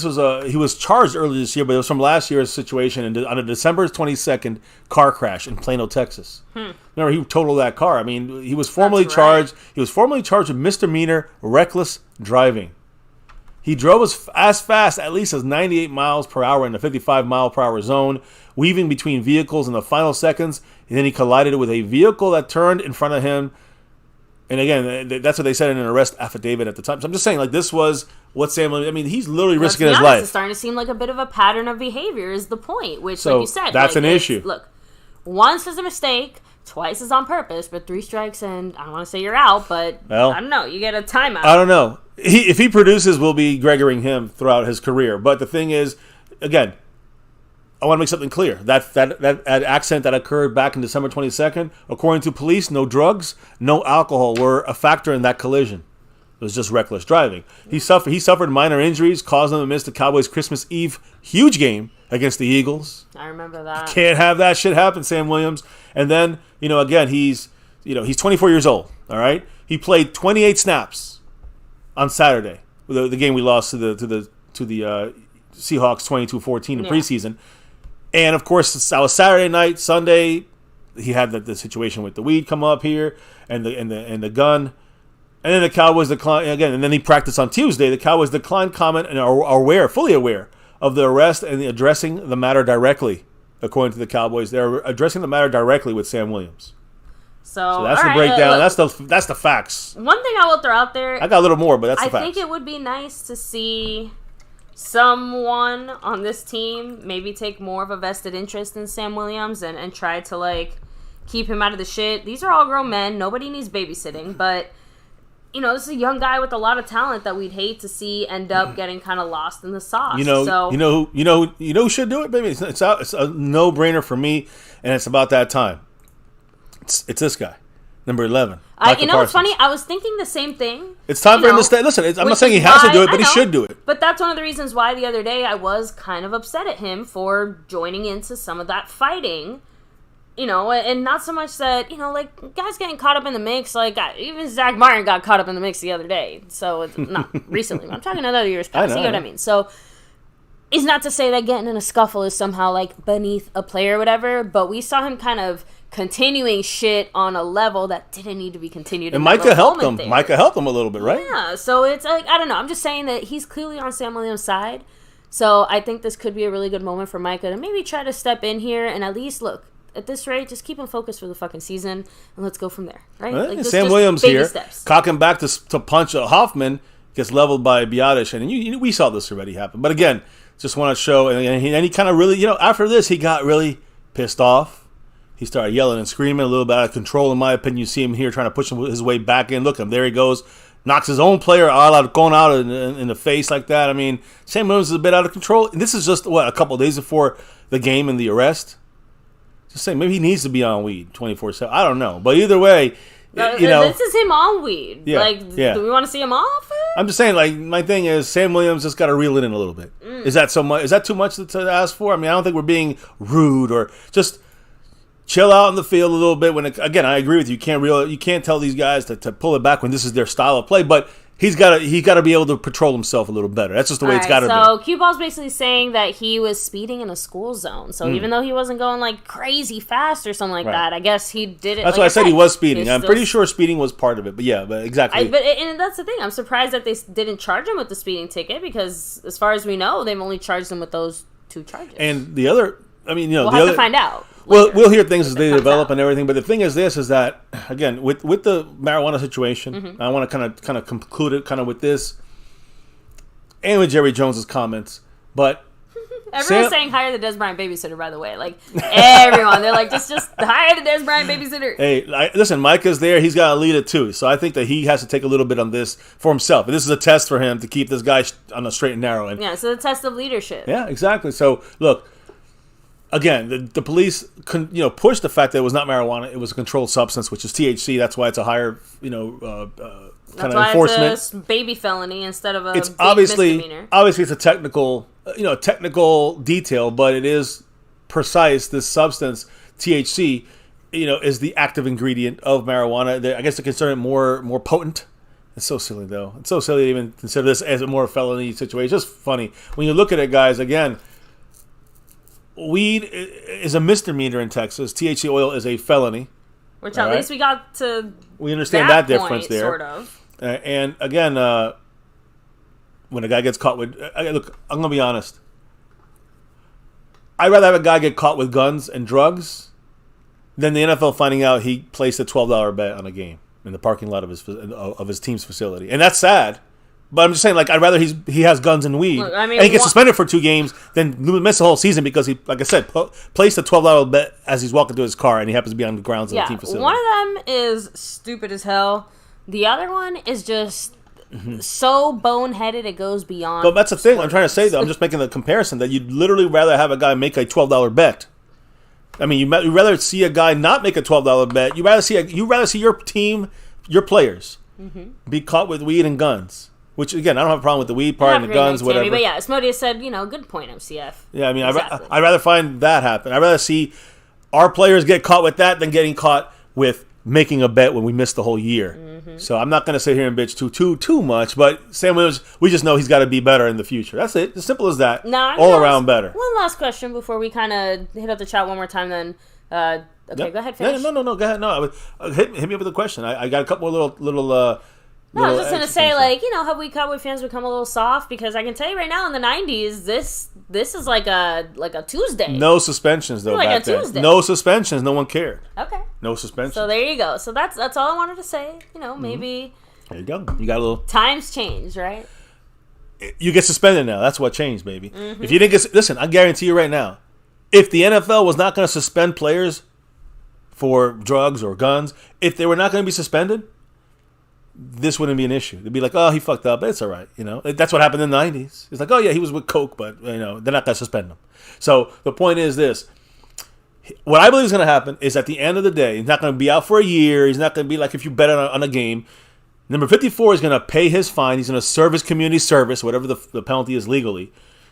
B: He was charged earlier this year, but it was from last year's situation on a December 22nd car crash in Plano, Texas. Remember, he totaled that car. I mean, he was formally charged. He was formally charged with misdemeanor reckless driving. He drove as fast, at least as 98 miles per hour in the 55 mile per hour zone, weaving between vehicles in the final seconds, and then he collided with a vehicle that turned in front of him. And again, that's what they said in an arrest affidavit at the time. So I'm just saying, like, this was what Sam Williams, I mean, he's literally risking his life.
A: It's starting to seem like a bit of a pattern of behavior is the point, which,
B: so
A: like you said.
B: That's an issue.
A: Look, once is a mistake, twice is on purpose, but 3 strikes and I don't want to say you're out, but I don't know. You get a timeout.
B: I don't know. If he produces, we'll be Gregorying him throughout his career. But the thing is, again, I want to make something clear. That accident that occurred back in December 22nd, according to police, no drugs, no alcohol were a factor in that collision. It was just reckless driving. He suffered minor injuries, causing him to miss the Cowboys' Christmas Eve huge game against the Eagles.
A: I remember that.
B: Can't have that shit happen, Sam Williams. And then, again, he's 24 years old, all right? He played 28 snaps on Saturday, the game we lost to the Seahawks 22-14 in preseason. And, of course, that was Saturday night. Sunday, he had the situation with the weed come up here and the gun. And then the Cowboys declined again. And then he practiced on Tuesday. The Cowboys declined comment and are fully aware of the arrest and addressing the matter directly. According to the Cowboys, they're addressing the matter directly with Sam Williams. So that's the breakdown. That's the facts.
A: One thing I will throw out there.
B: I got a little more, but that's the facts.
A: I think it would be nice to see someone on this team maybe take more of a vested interest in Sam Williams and try to, like, keep him out of the shit. These are all grown men. Nobody needs babysitting. But, this is a young guy with a lot of talent that we'd hate to see end up getting kind of lost in the sauce.
B: You know who should do it, baby? It's a no-brainer for me, and it's about that time. It's this guy, number 11.
A: It's funny. I was thinking the same thing.
B: It's time for him to stay. Listen, I'm not saying he has to do it, but he should do it.
A: But that's one of the reasons why the other day I was kind of upset at him for joining into some of that fighting. And not so much that, like, guys getting caught up in the mix. Like, even Zach Martin got caught up in the mix the other day. So, it's not recently. I'm talking another year's past. You know what I mean? So, it's not to say that getting in a scuffle is somehow, like, beneath a player or whatever. But we saw him kind of continuing shit on a level that didn't need to be continued.
B: And Micah helped him. Micah helped him a little bit, right?
A: Yeah. So, it's like, I don't know. I'm just saying that he's clearly on Sam Williams' side. So, I think this could be a really good moment for Micah to maybe try to step in here and at least, look, at this rate, just keep him focused for the fucking season, and let's go from there, right?
B: Like, Sam Williams here, cocking back to punch Hoffman, gets leveled by Biadasz, and we saw this already happen. But again, just want to show, and he kind of really, after this, he got really pissed off. He started yelling and screaming, a little bit out of control, in my opinion. You see him here trying to push his way back in. Look, there he goes. Knocks his own player going out in the face like that. I mean, Sam Williams is a bit out of control. And this is just, a couple of days before the game and the arrest. Just saying, maybe he needs to be on weed 24/7. I don't know. But either way,
A: this is him on weed. Yeah, do we want to see him off it?
B: I'm just saying, like, my thing is Sam Williams just got to reel it in a little bit. Is that so much? Is that too much to ask for? I mean, I don't think we're being rude or just chill out in the field a little bit. Again, I agree with you. You can't tell these guys to pull it back when this is their style of play. But he's got to be able to patrol himself a little better. That's just the way it's got to be.
A: So Cue Ball's basically saying that he was speeding in a school zone. So even though he wasn't going like crazy fast or something like that, I guess he did it.
B: That's why I said he was speeding. I'm pretty sure speeding was part of it. But yeah, exactly.
A: And that's the thing. I'm surprised that they didn't charge him with the speeding ticket because, as far as we know, they've only charged him with those 2 charges.
B: And the other,
A: we'll have to find out.
B: Well, we'll hear things as they develop and everything, but the thing is that, again, with the marijuana situation, I want to kind of conclude it kind of with this, and with Jerry Jones's comments, but
A: everyone's saying hire the Des Bryant babysitter, by the way. Like, everyone, they're like, just hire the Des Bryant babysitter.
B: Hey, listen, Micah's there, he's got to lead it too, so I think that he has to take a little bit on this for himself, and this is a test for him to keep this guy on the straight and narrow.
A: So the test of leadership.
B: Yeah, exactly. So, look, again, the police pushed the fact that it was not marijuana; it was a controlled substance, which is THC. That's why it's a higher kind of enforcement.
A: It's a baby felony instead of a
B: it's
A: misdemeanor.
B: Obviously, it's a technical detail, but it is precise. This substance, THC, is the active ingredient of marijuana. I guess they consider it more potent. It's so silly, though. It's so silly to even consider this as a more felony situation. It's just funny. When you look at it, guys, again, weed is a misdemeanor in Texas. THC oil is a felony.
A: Which at least we got to
B: we understand that difference there.
A: Sort of.
B: And again, when a guy gets caught with... look, I'm going to be honest. I'd rather have a guy get caught with guns and drugs than the NFL finding out he placed a $12 bet on a game in the parking lot of his team's facility. And that's sad. But I'm just saying, I'd rather he has guns and weed, and he gets suspended for 2 games than miss the whole season because he, like I said, placed a $12 bet as he's walking to his car, and he happens to be on the grounds of the team facility.
A: One of them is stupid as hell. The other one is just so boneheaded it goes beyond.
B: But that's the thing I'm trying to say, though. I'm just making the comparison that you'd literally rather have a guy make a $12 bet. I mean, you'd rather see a guy not make a $12 bet. You'd rather see your team, your players, be caught with weed and guns. Which, again, I don't have a problem with the weed part and the guns, whatever.
A: But yeah, Asmodeus said, good point, MCF.
B: Yeah, I mean, exactly. I'd rather find that happen. I'd rather see our players get caught with that than getting caught with making a bet when we missed the whole year. So I'm not going to sit here and bitch too much, but Sam Williams, we just know he's got to be better in the future. That's it. As simple as that. All around better.
A: One last question before we kind of hit up the chat one more time then. Okay, go ahead, finish.
B: No, go ahead. No, hit me up with a question. I got a couple of little
A: no, I was just gonna say, have we Cowboy fans become a little soft? Because I can tell you right now, in the '90s, this is like a Tuesday.
B: No suspensions though.
A: Like
B: back
A: a Tuesday.
B: Then. No suspensions. No one cared.
A: Okay.
B: No suspensions.
A: So there you go. So that's all I wanted to say. Maybe.
B: There you go. You got a little.
A: Times change, right?
B: You get suspended now. That's what changed, baby. If you didn't listen, I guarantee you right now, if the NFL was not going to suspend players for drugs or guns, if they were not going to be suspended, this wouldn't be an issue. They'd be like, oh, he fucked up. It's all right. That's what happened in the 90s. It's like, oh, yeah, he was with Coke, but, they're not going to suspend him. So the point is this. What I believe is going to happen is at the end of the day, he's not going to be out for a year. He's not going to be like if you bet on a game. Number 54 is going to pay his fine. He's going to serve his community service, whatever the penalty is legally.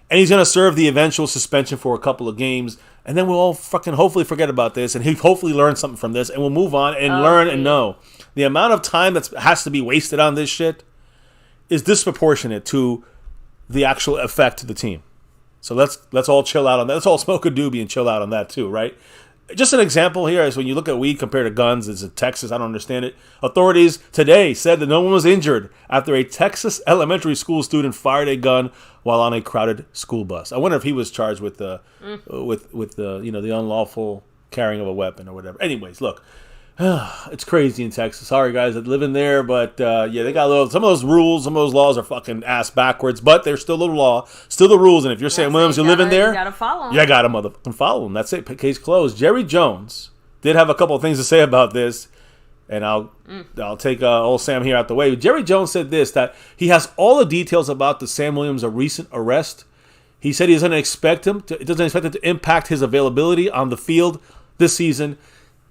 B: And he's going to serve the eventual suspension for a couple of games. And then we'll all fucking hopefully forget about this. And he hopefully learn something from this. And we'll move on and learn and know. The amount of time that has to be wasted on this shit is disproportionate to the actual effect to the team. So let's all chill out on that. Let's all smoke a doobie and chill out on that too, right? Just an example here is when you look at weed compared to guns. It's in Texas. I don't understand it. Authorities today said that no one was injured after a Texas elementary school student fired a gun while on a crowded school bus. I wonder if he was charged with the unlawful carrying of a weapon or whatever. Anyways, look. It's crazy in Texas. Sorry, guys that live in there, but they got some of those rules, some of those laws are fucking ass backwards, but they're still the law, still the rules. And if you're Sam Williams, you live in there,
A: you gotta follow them.
B: You gotta motherfucking follow them. That's it. Case closed. Jerry Jones did have a couple of things to say about this, and I'll take old Sam here out the way. Jerry Jones said this, that he has all the details about the Sam Williams recent arrest. He said he doesn't expect it to impact his availability on the field this season.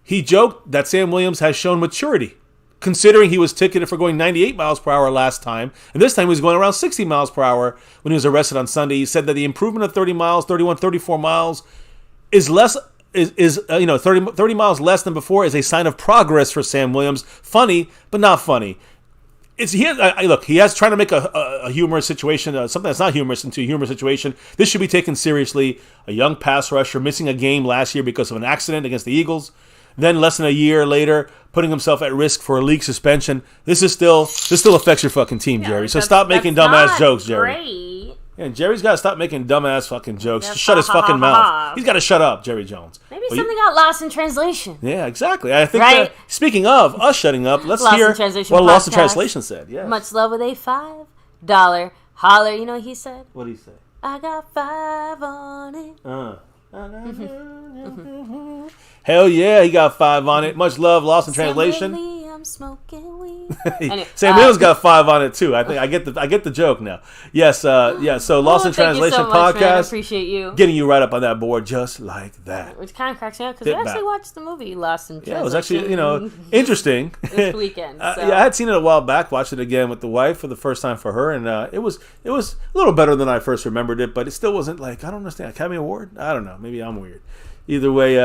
B: He joked that Sam Williams has shown maturity, considering he was ticketed for going 98 miles per hour last time, and this time he was going around 60 miles per hour when he was arrested on Sunday. He said that the improvement of 30 miles, 31, 34 miles is 30 miles less than before is a sign of progress for Sam Williams. Funny, but not funny. He has trying to make a humorous situation, something that's not humorous, into a humorous situation. This should be taken seriously. A young pass rusher missing a game last year because of an accident against the Eagles. Then less than a year later, putting himself at risk for a league suspension. This still affects your fucking team, Jerry. So stop making dumbass jokes, Jerry.
A: Great.
B: Yeah, Jerry's got to stop making dumbass fucking jokes. Just shut his fucking mouth. He's got to shut up, Jerry Jones.
A: Maybe something got lost in translation.
B: Yeah, exactly. I think speaking of us shutting up, let's hear what Lost in Translation said. Yeah.
A: Much love with a $5 holler. You know what he said?
B: What did he say?
A: I got 5 on it.
B: Hell yeah, he got 5 on it. Much love, Lost in Translation.
A: I'm smoking weed. Anyway,
B: Sam Williams got 5 on it too. I think I get the joke now. Yes, yeah. So Lost in Translation
A: thank you so much,
B: podcast.
A: man. I appreciate you
B: Getting you right up on that board just like that.
A: Which kind of cracks me up because we actually watched the movie Lost in Translation.
B: Yeah, it was actually interesting.
A: This weekend. So.
B: Yeah, I had seen it a while back. Watched it again with the wife for the first time for her, and it was a little better than I first remembered it, but it still wasn't like, I don't understand, Academy Award. I don't know. Maybe I'm weird. Either way,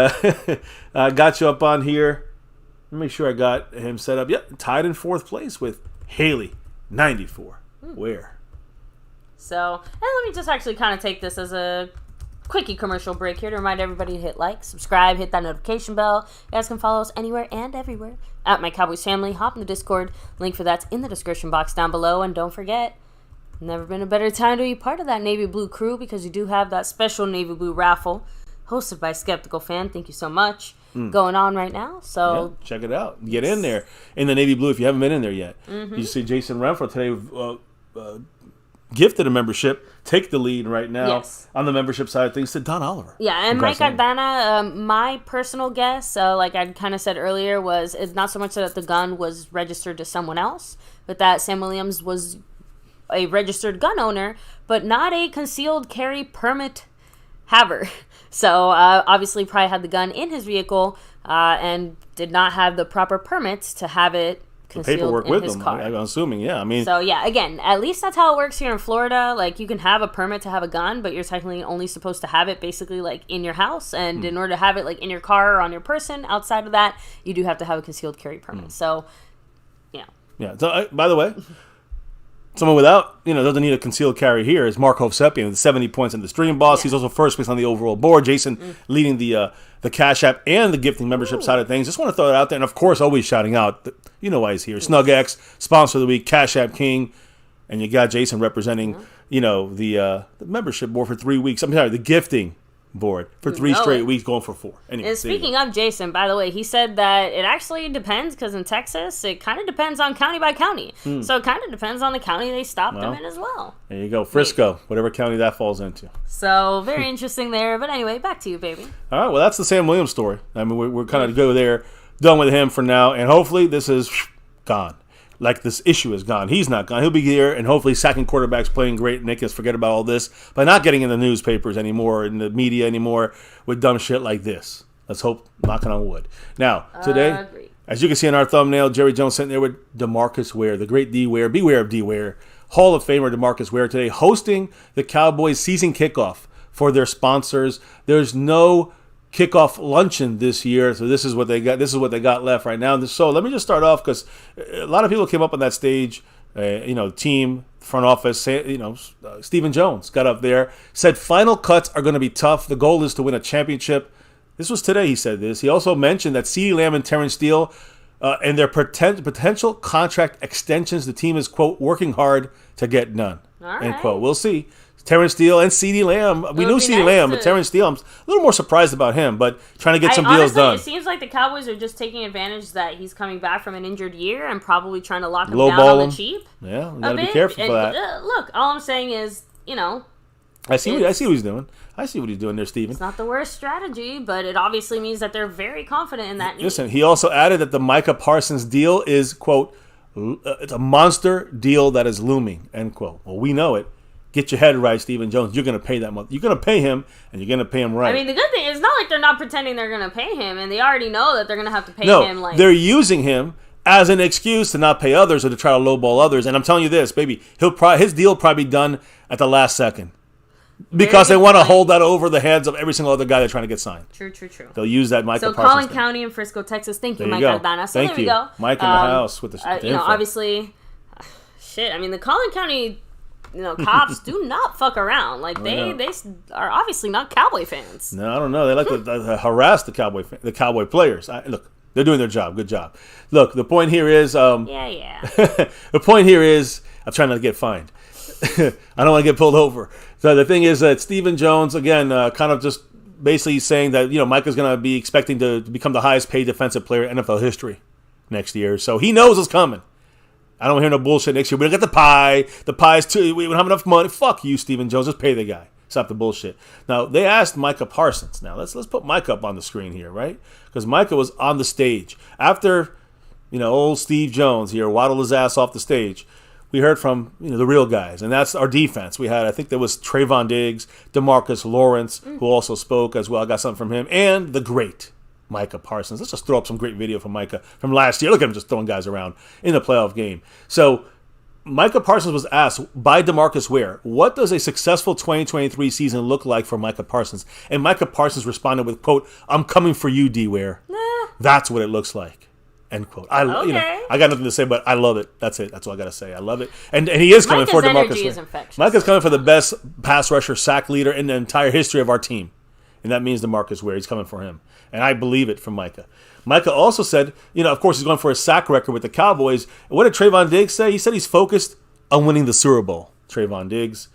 B: got you up on here. Let me make sure I got him set up. Yep, tied in 4th place with Haley, 94. Where?
A: So, and let me just actually kind of take this as a quickie commercial break here to remind everybody to hit like, subscribe, hit that notification bell. You guys can follow us anywhere and everywhere at My Cowboys Family. Hop in the Discord. Link for that's in the description box down below. And don't forget, never been a better time to be part of that Navy Blue crew because you do have that special Navy Blue raffle hosted by Skeptical Fan. Thank you so much. Going on right now. So
B: yeah, check it out. Get in there. In the Navy Blue if you haven't been in there yet. You see Jason Renfro today gifted a membership. Take the lead right now on the membership side of things to Don Oliver.
A: Yeah, and Mike Aldana, my personal guess, like I kind of said earlier, was it's not so much that the gun was registered to someone else, but that Sam Williams was a registered gun owner, but not a concealed carry permit haver. So obviously probably had the gun in his vehicle and did not have the proper permits to have it concealed
B: paperwork
A: in
B: with
A: his
B: them,
A: car.
B: I'm assuming, yeah. I mean,
A: so yeah, again, at least that's how it works here in Florida. Like you can have a permit to have a gun, but you're technically only supposed to have it basically like in your house. And in order to have it like in your car or on your person, outside of that, you do have to have a concealed carry permit. So,
B: yeah. So by the way, someone without, doesn't need a concealed carry here is Mark Hovsepian with 70 points in the Stream Boss. He's also first place on the overall board. Jason leading the Cash App and the gifting membership side of things. Just want to throw it out there. And, of course, always shouting out, why he's here. SnugX, sponsor of the week, Cash App King. And you got Jason representing, the membership board for 3 weeks. I'm sorry, the gifting board for 3 straight weeks, going for 4. Anyway,
A: and speaking of Jason, by the way, he said that it actually depends because in Texas, it kind of depends on county by county. So it kind of depends on the county they stopped them in as well.
B: There you go. Frisco, whatever county that falls into.
A: So very interesting there. But anyway, back to you, baby.
B: All right. Well, that's the Sam Williams story. I mean, we're kind of go there, done with him for now. And hopefully this is gone. Like this issue is gone. He's not gone. He'll be here, and hopefully second quarterback's playing great. Make us forget about all this by not getting in the newspapers anymore, in the media anymore, with dumb shit like this. Let's hope, knocking on wood. Now, today, as you can see in our thumbnail, Jerry Jones sitting there with DeMarcus Ware, the great D-Ware. Beware of D-Ware. Hall of Famer DeMarcus Ware today hosting the Cowboys season kickoff for their sponsors. There's no kickoff luncheon this year, so this is what they got. This is what they got left right now. So let me just start off because a lot of people came up on that stage. Team, front office. Stephen Jones got up there, said final cuts are going to be tough. The goal is to win a championship. This was today. He said this. He also mentioned that CeeDee Lamb and Terrence Steele and their potential contract extensions. The team is quote working hard to get done. End quote. We'll see. Terrence Steele and CeeDee Lamb. We knew CeeDee Lamb, but Terrence Steele, I'm a little more surprised about him, but trying to get some deals done.
A: It seems like the Cowboys are just taking advantage that he's coming back from an injured year and probably trying to lock him down on the cheap.
B: Yeah, we got to be careful for that.
A: Look, all I'm saying is,
B: I see what he's doing. I see what he's doing there, Steven.
A: It's not the worst strategy, but it obviously means that they're very confident in that need.
B: Listen, he also added that the Micah Parsons deal is, quote, it's a monster deal that is looming, end quote. Well, we know it. Get your head right, Stephen Jones. You're going to pay that month. You're going to pay him, and you're going to pay him right.
A: I mean, the good thing is not like they're not pretending they're going to pay him, and they already know that they're going to have to pay him.
B: No, they're using him as an excuse to not pay others or to try to lowball others. And I'm telling you this, baby, his deal will probably be done at the last second because they want to hold that over the heads of every single other guy they're trying to get signed.
A: True.
B: They'll use that Micah Parsons.
A: So Collin County in Frisco, Texas. Thank you, Mike Aldana. So
B: Thank you.
A: Go.
B: Mike in the house with the info.
A: Obviously, I mean, the Collin County cops do not fuck around. Like they are obviously not Cowboy fans.
B: No, I don't know. They like to harass the Cowboy players. Look, they're doing their job. Good job. Look, the point here is the point here is I'm trying not to get fined. I don't want to get pulled over. So the thing is that Stephen Jones again kind of just basically saying that Micah's going to be expecting to become the highest paid defensive player in NFL history next year. So he knows it's coming. I don't hear no bullshit next year. We don't get the pie. The pie's too. We don't have enough money. Fuck you, Stephen Jones. Just pay the guy. Stop the bullshit. Now, they asked Micah Parsons. Now, let's put Micah up on the screen here, right? Because Micah was on the stage. After old Steve Jones here waddled his ass off the stage. We heard from the real guys, and that's our defense. We had, I think there was Trayvon Diggs, DeMarcus Lawrence, who also spoke as well. I got something from him, and the great Micah Parsons. Let's just throw up some great video from Micah from last year. Look at him just throwing guys around in the playoff game. So Micah Parsons was asked by DeMarcus Ware, what does a successful 2023 season look like for Micah Parsons? And Micah Parsons responded with, quote, "I'm coming for you, D-Ware. That's what it looks like." End quote. I got nothing to say, but I love it. That's it. That's all I got to say. I love it. And he is coming for DeMarcus Ware. Micah's coming for the best pass rusher, sack leader in the entire history of our team. And that means DeMarcus Ware. He's coming for him. And I believe it from Micah. Micah also said, of course, he's going for a sack record with the Cowboys. What did Trayvon Diggs say? He said he's focused on winning the Super Bowl. Trayvon Diggs.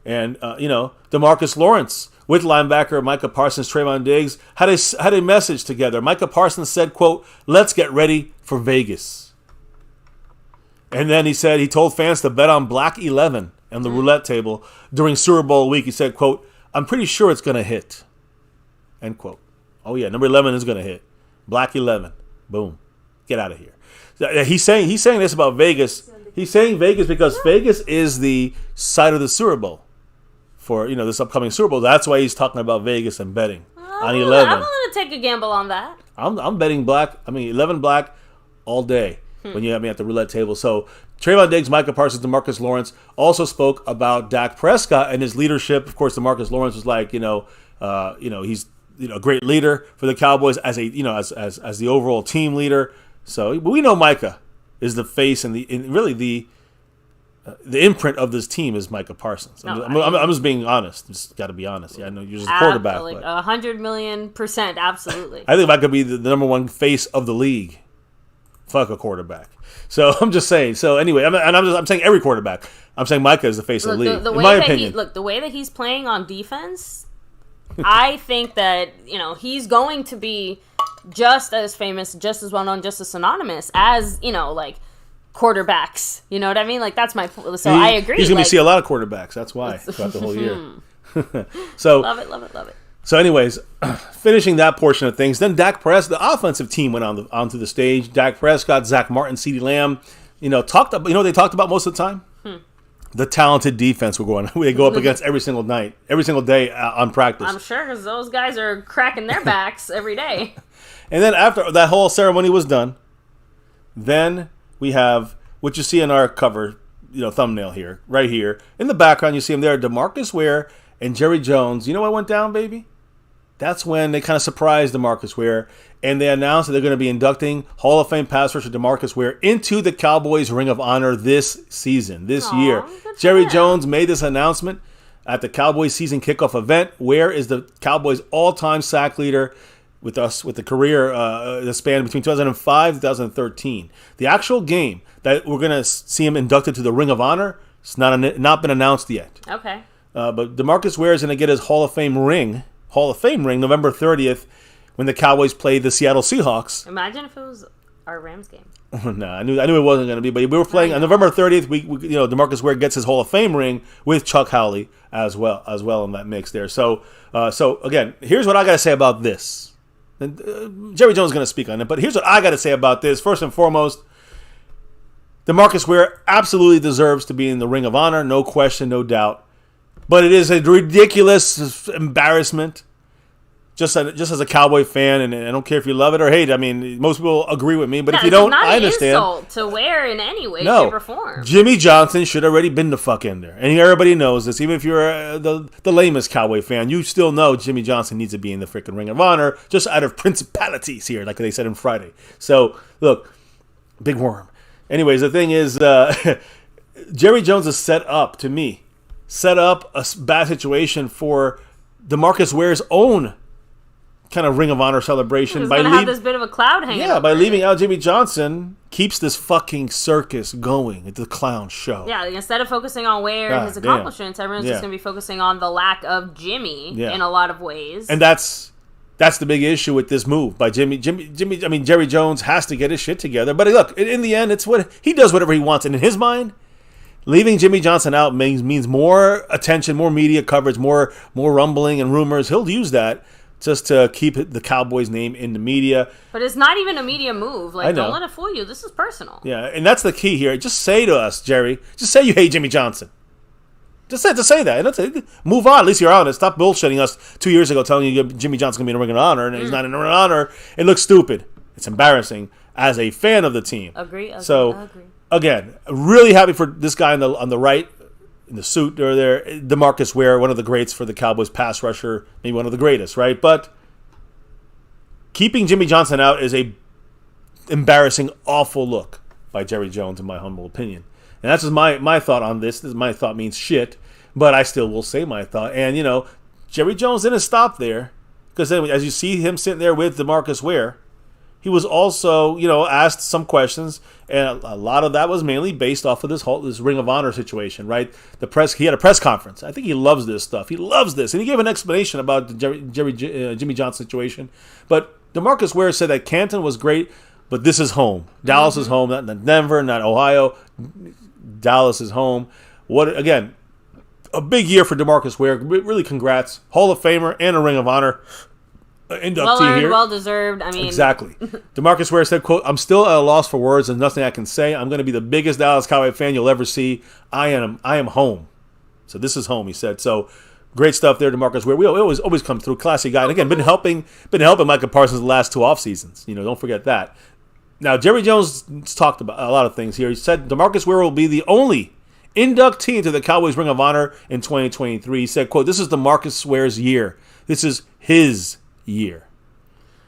B: And, DeMarcus Lawrence with linebacker Micah Parsons, Trayvon Diggs, had a message together. Micah Parsons said, quote, "Let's get ready for Vegas." And then he said he told fans to bet on Black 11 on the roulette table during Super Bowl week. He said, quote, "I'm pretty sure it's going to hit." End quote. Oh, yeah, number 11 is going to hit. Black 11. Boom. Get out of here. He's saying this about Vegas. He's saying Vegas because Vegas is the site of the Super Bowl. For this upcoming Super Bowl, that's why he's talking about Vegas and betting on 11.
A: I'm going to take a gamble on that.
B: I'm betting 11 black all day when you have me at the roulette table. So Trayvon Diggs, Micah Parsons, DeMarcus Lawrence also spoke about Dak Prescott and his leadership. Of course, DeMarcus Lawrence was like, he's a great leader for the Cowboys as as the overall team leader. So, but we know Micah is the face and really the imprint of this team is Micah Parsons. I'm just being honest. Just got to be honest. Yeah, I know you're just a quarterback.
A: Like 100,000,000%, absolutely.
B: I think I could be the number one face of the league. Fuck a quarterback. So I'm just saying. So anyway, I'm saying every quarterback. I'm saying Micah is the face of the league. In my opinion.
A: The way that he's playing on defense, I think that he's going to be just as famous, just as well known, just as synonymous as quarterbacks, you know what I mean? Like that's my so I agree.
B: He's gonna see a lot of quarterbacks. That's why throughout the whole year. So
A: love it.
B: So, anyways, finishing that portion of things, then Dak Prescott, the offensive team went onto the stage. Dak Prescott, Zach Martin, CeeDee Lamb, talked about they talked about most of the time. The talented defense they go up against every single night, every single day on practice.
A: I'm sure because those guys are cracking their backs every day.
B: And then after that whole ceremony was done, then we have what you see in our cover, thumbnail here, right here. In the background, you see them there, DeMarcus Ware and Jerry Jones. You know what went down, baby? That's when they kind of surprised DeMarcus Ware, and they announced that they're going to be inducting Hall of Fame pass rusher DeMarcus Ware into the Cowboys Ring of Honor this season, this year. Jerry Jones made this announcement at the Cowboys season kickoff event. Ware is the Cowboys' all-time sack leader with the career the span between 2005 and 2013. The actual game that we're going to see him inducted to the Ring of Honor has not been announced yet.
A: Okay.
B: But DeMarcus Ware is going to get his Hall of Fame ring November 30th when the Cowboys play the Seattle Seahawks.
A: Imagine if it was our Rams game.
B: No, I knew it wasn't going to be, but we were playing on November 30th. We DeMarcus Ware gets his Hall of Fame ring with Chuck Howley as well in that mix there. So again, here's what I got to say about this. And, Jerry Jones is going to speak on it, but here's what I got to say about this. First and foremost, DeMarcus Ware absolutely deserves to be in the Ring of Honor, no question, no doubt. But it is a ridiculous embarrassment. Just as a Cowboy fan, and I don't care if you love it or hate it. I mean, most people agree with me, but if you don't, I understand.
A: It's not an insult to Ware in any way, shape, or form.
B: Jimmy Johnson should already been the fuck in there, and everybody knows this. Even if you're the lamest Cowboy fan, you still know Jimmy Johnson needs to be in the freaking Ring of Honor, just out of principalities here, like they said on Friday. So look, big worm. Anyways, the thing is, Jerry Jones is set up a bad situation for DeMarcus Ware's own kind of Ring of Honor celebration
A: by have this bit of a cloud hanging.
B: Yeah, by leaving out Jimmy Johnson, keeps this fucking circus going. It's a clown show.
A: Yeah, instead of focusing on Ware and his accomplishments, everyone's just going to be focusing on the lack of Jimmy in a lot of ways.
B: And that's the big issue with this move by Jimmy. I mean, Jerry Jones has to get his shit together. But look, in the end, it's what he does whatever he wants, and in his mind, leaving Jimmy Johnson out means more attention, more media coverage, more rumbling and rumors. He'll use that. just to keep the Cowboys name in the media.
A: But it's not even a media move. Like, don't let it fool you. This is personal.
B: Yeah, and that's the key here. Just say to us, Jerry, just say you hate Jimmy Johnson. Just say that. And that's it. Move on. At least you're honest. Stop bullshitting us 2 years ago telling you Jimmy Johnson's going to be in the Ring of Honor, and he's not in the Ring of Honor. It looks stupid. It's embarrassing as a fan of the team.
A: Agree.
B: Again, really happy for this guy on the right, in the suit there, DeMarcus Ware, one of the greats for the Cowboys pass rusher, maybe one of the greatest, right? But keeping Jimmy Johnson out is a embarrassing, awful look by Jerry Jones, in my humble opinion. And that's just my thought on this. My thought means shit, but I still will say my thought. And, Jerry Jones didn't stop there, because as you see him sitting there with DeMarcus Ware, he was also, asked some questions, and a lot of that was mainly based off of this Ring of Honor situation, right? He had a press conference. I think he loves this stuff. He loves this, and he gave an explanation about the Jimmy Johnson situation. But DeMarcus Ware said that Canton was great, but this is home. Dallas is home, not Denver, not Ohio. Dallas is home. Again, a big year for DeMarcus Ware. Really, congrats, Hall of Famer and a Ring of Honor inductee
A: well earned,
B: here.
A: well deserved. I mean,
B: exactly. DeMarcus Ware said, "quote I'm still at a loss for words. There's nothing I can say. I'm going to be the biggest Dallas Cowboy fan you'll ever see. I am home. So this is home," he said. So great stuff there, DeMarcus Ware. We always come through. Classy guy, and again, been helping Micah Parsons the last 2 off seasons. Don't forget that. Now Jerry Jones talked about a lot of things here. He said DeMarcus Ware will be the only inductee into the Cowboys Ring of Honor in 2023. He said, "quote This is DeMarcus Ware's year. This is his year."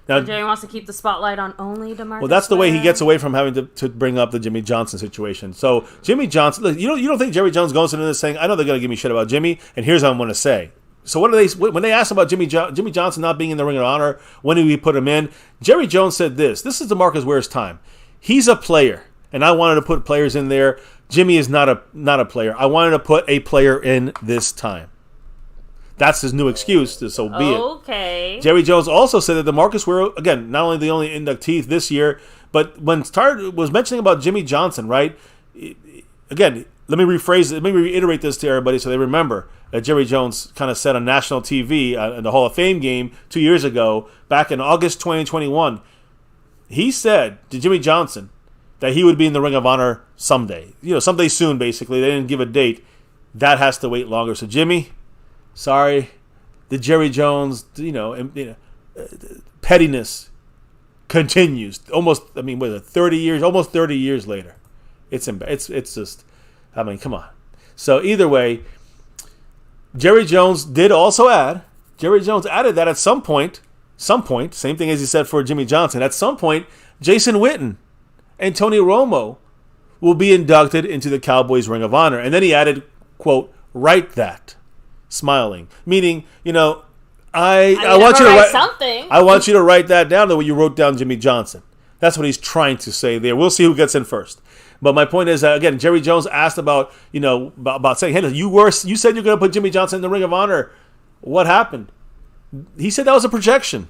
B: Now,
A: so Jerry wants to keep the spotlight on only DeMarcus.
B: Well, that's the way he gets away from having to bring up the Jimmy Johnson situation. So Jimmy Johnson, look, you don't think Jerry Jones goes into this saying, "I know they're going to give me shit about Jimmy, and here's what I'm going to say." So when they asked about Jimmy Johnson not being in the Ring of Honor, when did we put him in? Jerry Jones said this: "This is DeMarcus Ware's time. He's a player, and I wanted to put players in there. Jimmy is not a player. I wanted to put a player in this time." That's his new excuse, so be it.
A: Okay.
B: Jerry Jones also said that DeMarcus Ware, again, not only the only inductee this year, but when Start was mentioning about Jimmy Johnson, right? Again, let me rephrase it. Let me reiterate this to everybody so they remember that Jerry Jones kind of said on national TV in the Hall of Fame game 2 years ago, back in August 2021, he said to Jimmy Johnson that he would be in the Ring of Honor someday. Someday soon, basically. They didn't give a date. That has to wait longer. So, Jimmy, sorry, the Jerry Jones, pettiness continues. Almost 30 years later. It's just, come on. So either way, Jerry Jones did also add. Jerry Jones added that at some point, same thing as he said for Jimmy Johnson. At some point, Jason Witten and Tony Romo will be inducted into the Cowboys Ring of Honor. And then he added, quote, "write that." Smiling, meaning, I want you to write something. I want you to write that down the way you wrote down Jimmy Johnson. That's what he's trying to say there. We'll see who gets in first. But my point is, again, Jerry Jones asked about saying, "Hey, you said you're going to put Jimmy Johnson in the Ring of Honor. What happened?" He said that was a projection.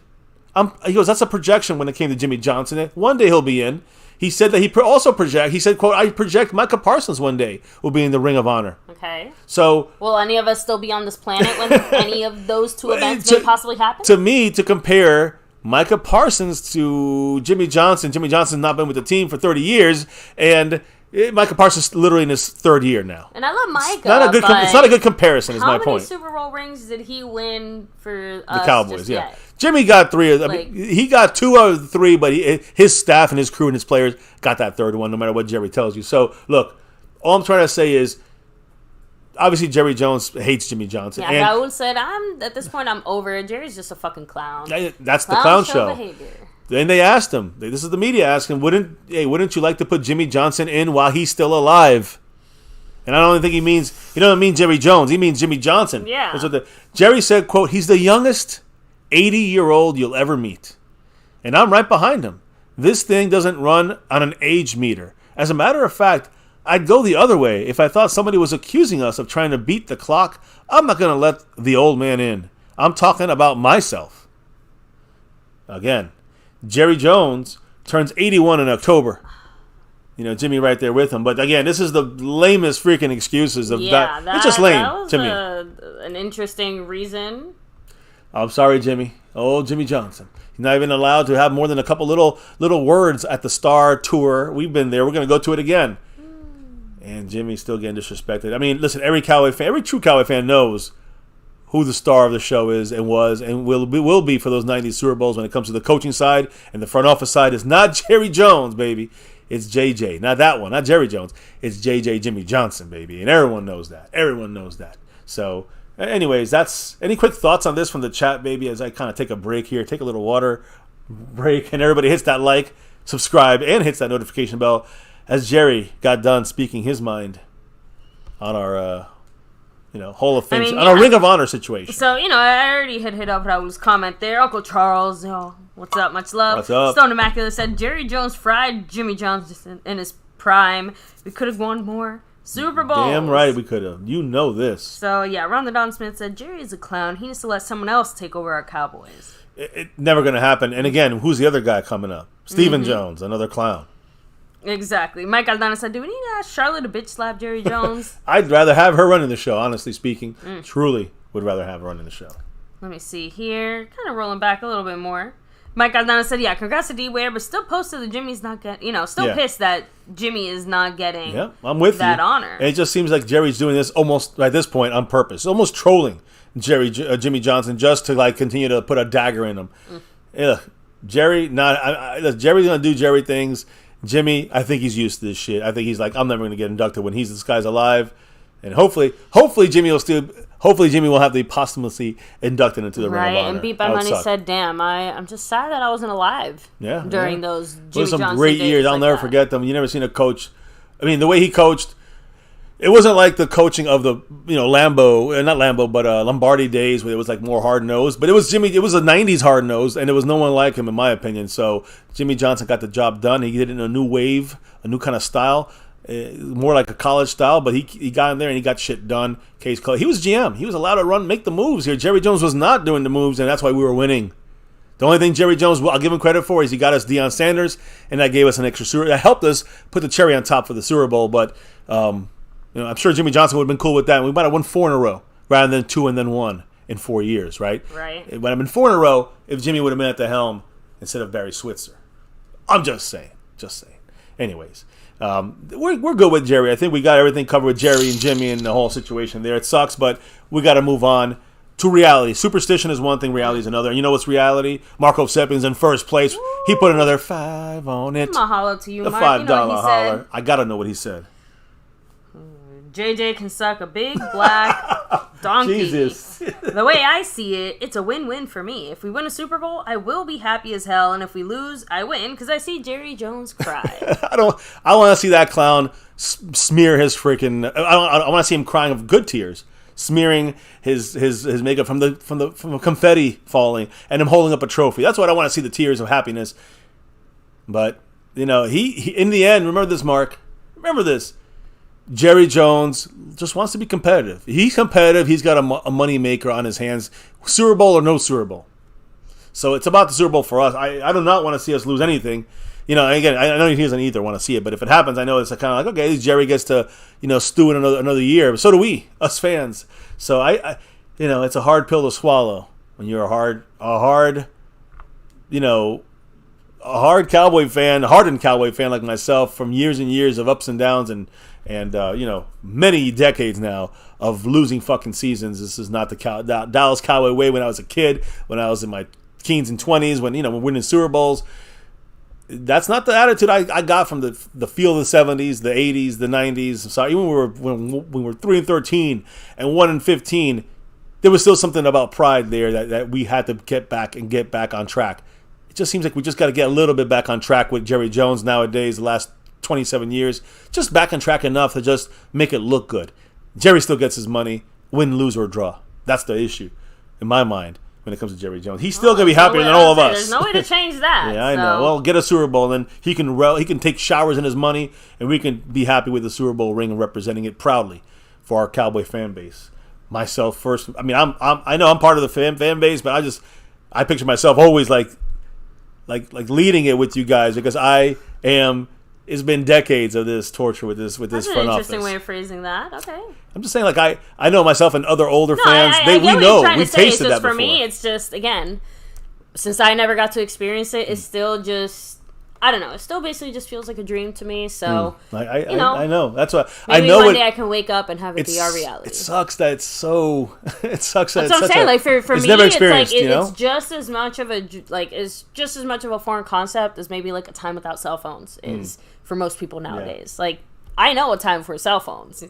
B: He goes, "That's a projection when it came to Jimmy Johnson. One day he'll be in." He said that he said, quote, "I project Micah Parsons one day will be in the Ring of Honor."
A: Okay.
B: So,
A: will any of us still be on this planet when any of those two events may possibly happen?
B: To me, to compare Micah Parsons to Jimmy Johnson. Jimmy Johnson's not been with the team for 30 years, and Micah Parsons is literally in his 3rd year now.
A: And I love Micah,
B: it's not a good comparison, is my point.
A: How many Super Bowl rings did he win for us?
B: The Cowboys, yeah. Yet? Jimmy got 3. He got 2 out of the 3, but his staff and his crew and his players got that 3rd one, no matter what Jerry tells you. So, look, all I'm trying to say is, obviously, Jerry Jones hates Jimmy Johnson.
A: Yeah, Raul said, at this point, I'm over it. Jerry's just a fucking clown.
B: That's the clown show.
A: Behavior.
B: Then they asked him, this is the media asking, wouldn't you like to put Jimmy Johnson in while he's still alive? And I don't think he doesn't mean Jerry Jones. He means Jimmy Johnson.
A: Yeah.
B: Jerry said, quote, "He's the youngest 80-year-old you'll ever meet. And I'm right behind him. This thing doesn't run on an age meter. As a matter of fact, I'd go the other way. If I thought somebody was accusing us of trying to beat the clock, I'm not going to let the old man in. I'm talking about myself." Again, Jerry Jones turns 81 in October. Jimmy right there with him. But again, this is the lamest freaking excuses of that. It's just lame to me.
A: An interesting reason.
B: I'm sorry, Jimmy. Oh, Jimmy Johnson. He's not even allowed to have more than a couple little words at the Star Tour. We've been there. We're going to go to it again. And Jimmy's still getting disrespected. I mean, listen, every true Cowboy fan knows who the star of the show is and was and will be for those 90s Super Bowls when it comes to the coaching side and the front office side. It's not Jerry Jones, baby. It's JJ. Not that one. Not Jerry Jones. It's JJ Jimmy Johnson, baby. And everyone knows that. Everyone knows that. So, anyways, that's any quick thoughts on this from the chat, baby, as I kind of take a break here, take a little water break, and everybody hits that like, subscribe, and hits that notification bell as Jerry got done speaking his mind on our Hall of Fame, on a Ring of Honor situation.
A: So, I already had hit up Raul's comment there. Uncle Charles, what's up? Much love.
B: What's up?
A: Stone Immaculate said, Jerry Jones fried Jimmy Jones in his prime. We could have won more Super Bowls.
B: Damn right we could have. You know this.
A: So, yeah, Ron the Don Smith said, Jerry is a clown. He needs to let someone else take over our Cowboys.
B: It's never going to happen. And again, who's the other guy coming up? Stephen Jones, another clown.
A: Exactly. Mike Aldana said, do we need to ask Charlotte to bitch slap Jerry Jones?
B: I'd rather have her running the show, honestly speaking. Truly would rather have her running the show.
A: Let me see here. Kind of rolling back a little bit more. Mike Aldana said, yeah, congrats to D-Ware, but still posted that Jimmy's not getting, pissed that Jimmy is not getting
B: I'm with
A: that
B: you.
A: honor.
B: And it just seems like Jerry's doing this almost, at this point, on purpose. Almost trolling Jimmy Johnson just to, continue to put a dagger in him. Jerry's going to do Jerry things. Jimmy, I think he's used to this shit. I think he's like, I'm never going to get inducted when this guy's alive. And hopefully Jimmy will have the posthumously inducted into the Ring of Honor.
A: Right, and Beat by Money said, damn, I'm just sad that I wasn't alive during those Jimmy Johnson
B: some great
A: days
B: years. I'll
A: like
B: never
A: that.
B: forget them. You never seen a coach. I mean, the way he coached, it wasn't like the coaching of the Lombardi days where it was like more hard nosed. But it was Jimmy. It was a '90s hard nosed, and there was no one like him in my opinion. So Jimmy Johnson got the job done. He did it in a new wave, a new kind of style, more like a college style. But he got in there and he got shit done. Case closed. He was GM. He was allowed to make the moves here. Jerry Jones was not doing the moves, and that's why we were winning. The only thing Jerry Jones, I'll give him credit for, is he got us Deion Sanders, and that gave us an extra Super. That helped us put the cherry on top for the Super Bowl. But I'm sure Jimmy Johnson would have been cool with that. And we might have won 4 in a row rather than 2 and then 1 in 4 years, right?
A: Right.
B: It would have been 4 in a row if Jimmy would have been at the helm instead of Barry Switzer. I'm just saying. Anyways, we're good with Jerry. I think we got everything covered with Jerry and Jimmy and the whole situation there. It sucks, but we got to move on to reality. Superstition is one thing, reality is another. And you know what's reality? Marco Sepping's in first place. He put another 5 on it.
A: Mahalo to you,
B: the
A: Mark.
B: $5
A: what he
B: holler.
A: said?
B: I got to know what he said.
A: JJ can suck a big black donkey.
B: Jesus.
A: The way I see it, it's a win-win for me. If we win a Super Bowl, I will be happy as hell, and if we lose, I win because I see Jerry Jones cry.
B: I want to see that clown smear his freaking. I want to see him crying of good tears, smearing his makeup from the confetti falling, and him holding up a trophy. That's what I want to see, the tears of happiness. But he in the end, remember this, Mark. Remember this. Jerry Jones just wants to be competitive. He's competitive. He's got a money maker on his hands. Super Bowl or no Super Bowl. So it's about the Super Bowl for us. I do not want to see us lose anything. Again, I know he doesn't either want to see it, but if it happens, I know it's kind of like, okay, Jerry gets to, stew in another year. But so do we, us fans. So it's a hard pill to swallow when you're a hardened Cowboy fan, hardened Cowboy fan like myself from years and years of ups and downs and many decades now of losing fucking seasons. This is not the Dallas Cowboy way when I was a kid, when I was in my teens and 20s, when we're winning Super Bowls. That's not the attitude I got from the feel of the 70s, the 80s, the 90s. So even when we were 3-13 and 1-15, there was still something about pride there that we had to get back on track. It just seems like we just got to get a little bit back on track with Jerry Jones nowadays, the last 27 years. Just back on track enough to just make it look good. Jerry still gets his money, win, lose, or draw. That's the issue, in my mind, when it comes to Jerry Jones. He's still going to be happier than all of us.
A: There's no way to change that.
B: Yeah, I know. Well, get a Super Bowl, and then he can take showers in his money, and we can be happy with the Super Bowl ring and representing it proudly for our Cowboy fan base. Myself first. I mean, I know I'm part of the fan base, but I picture myself always like leading it with you guys because I am. It's been decades of this torture with this front office.
A: That's an interesting way of phrasing that. Okay.
B: I'm just saying, I know myself and other older fans.
A: I
B: we know we've tasted that before.
A: For me, it's just again, since I never got to experience it, it's still just, I don't know. It still basically just feels like a dream to me. So,
B: I know. That's what
A: maybe
B: I know.
A: One day I can wake up and have it be our reality.
B: It sucks that it's so. It sucks that
A: that's what I'm saying. Like for me,
B: never
A: it's like
B: it's
A: just as much of a foreign concept as maybe like a time without cell phones is for most people nowadays. Yeah. Like I know a time for cell phones.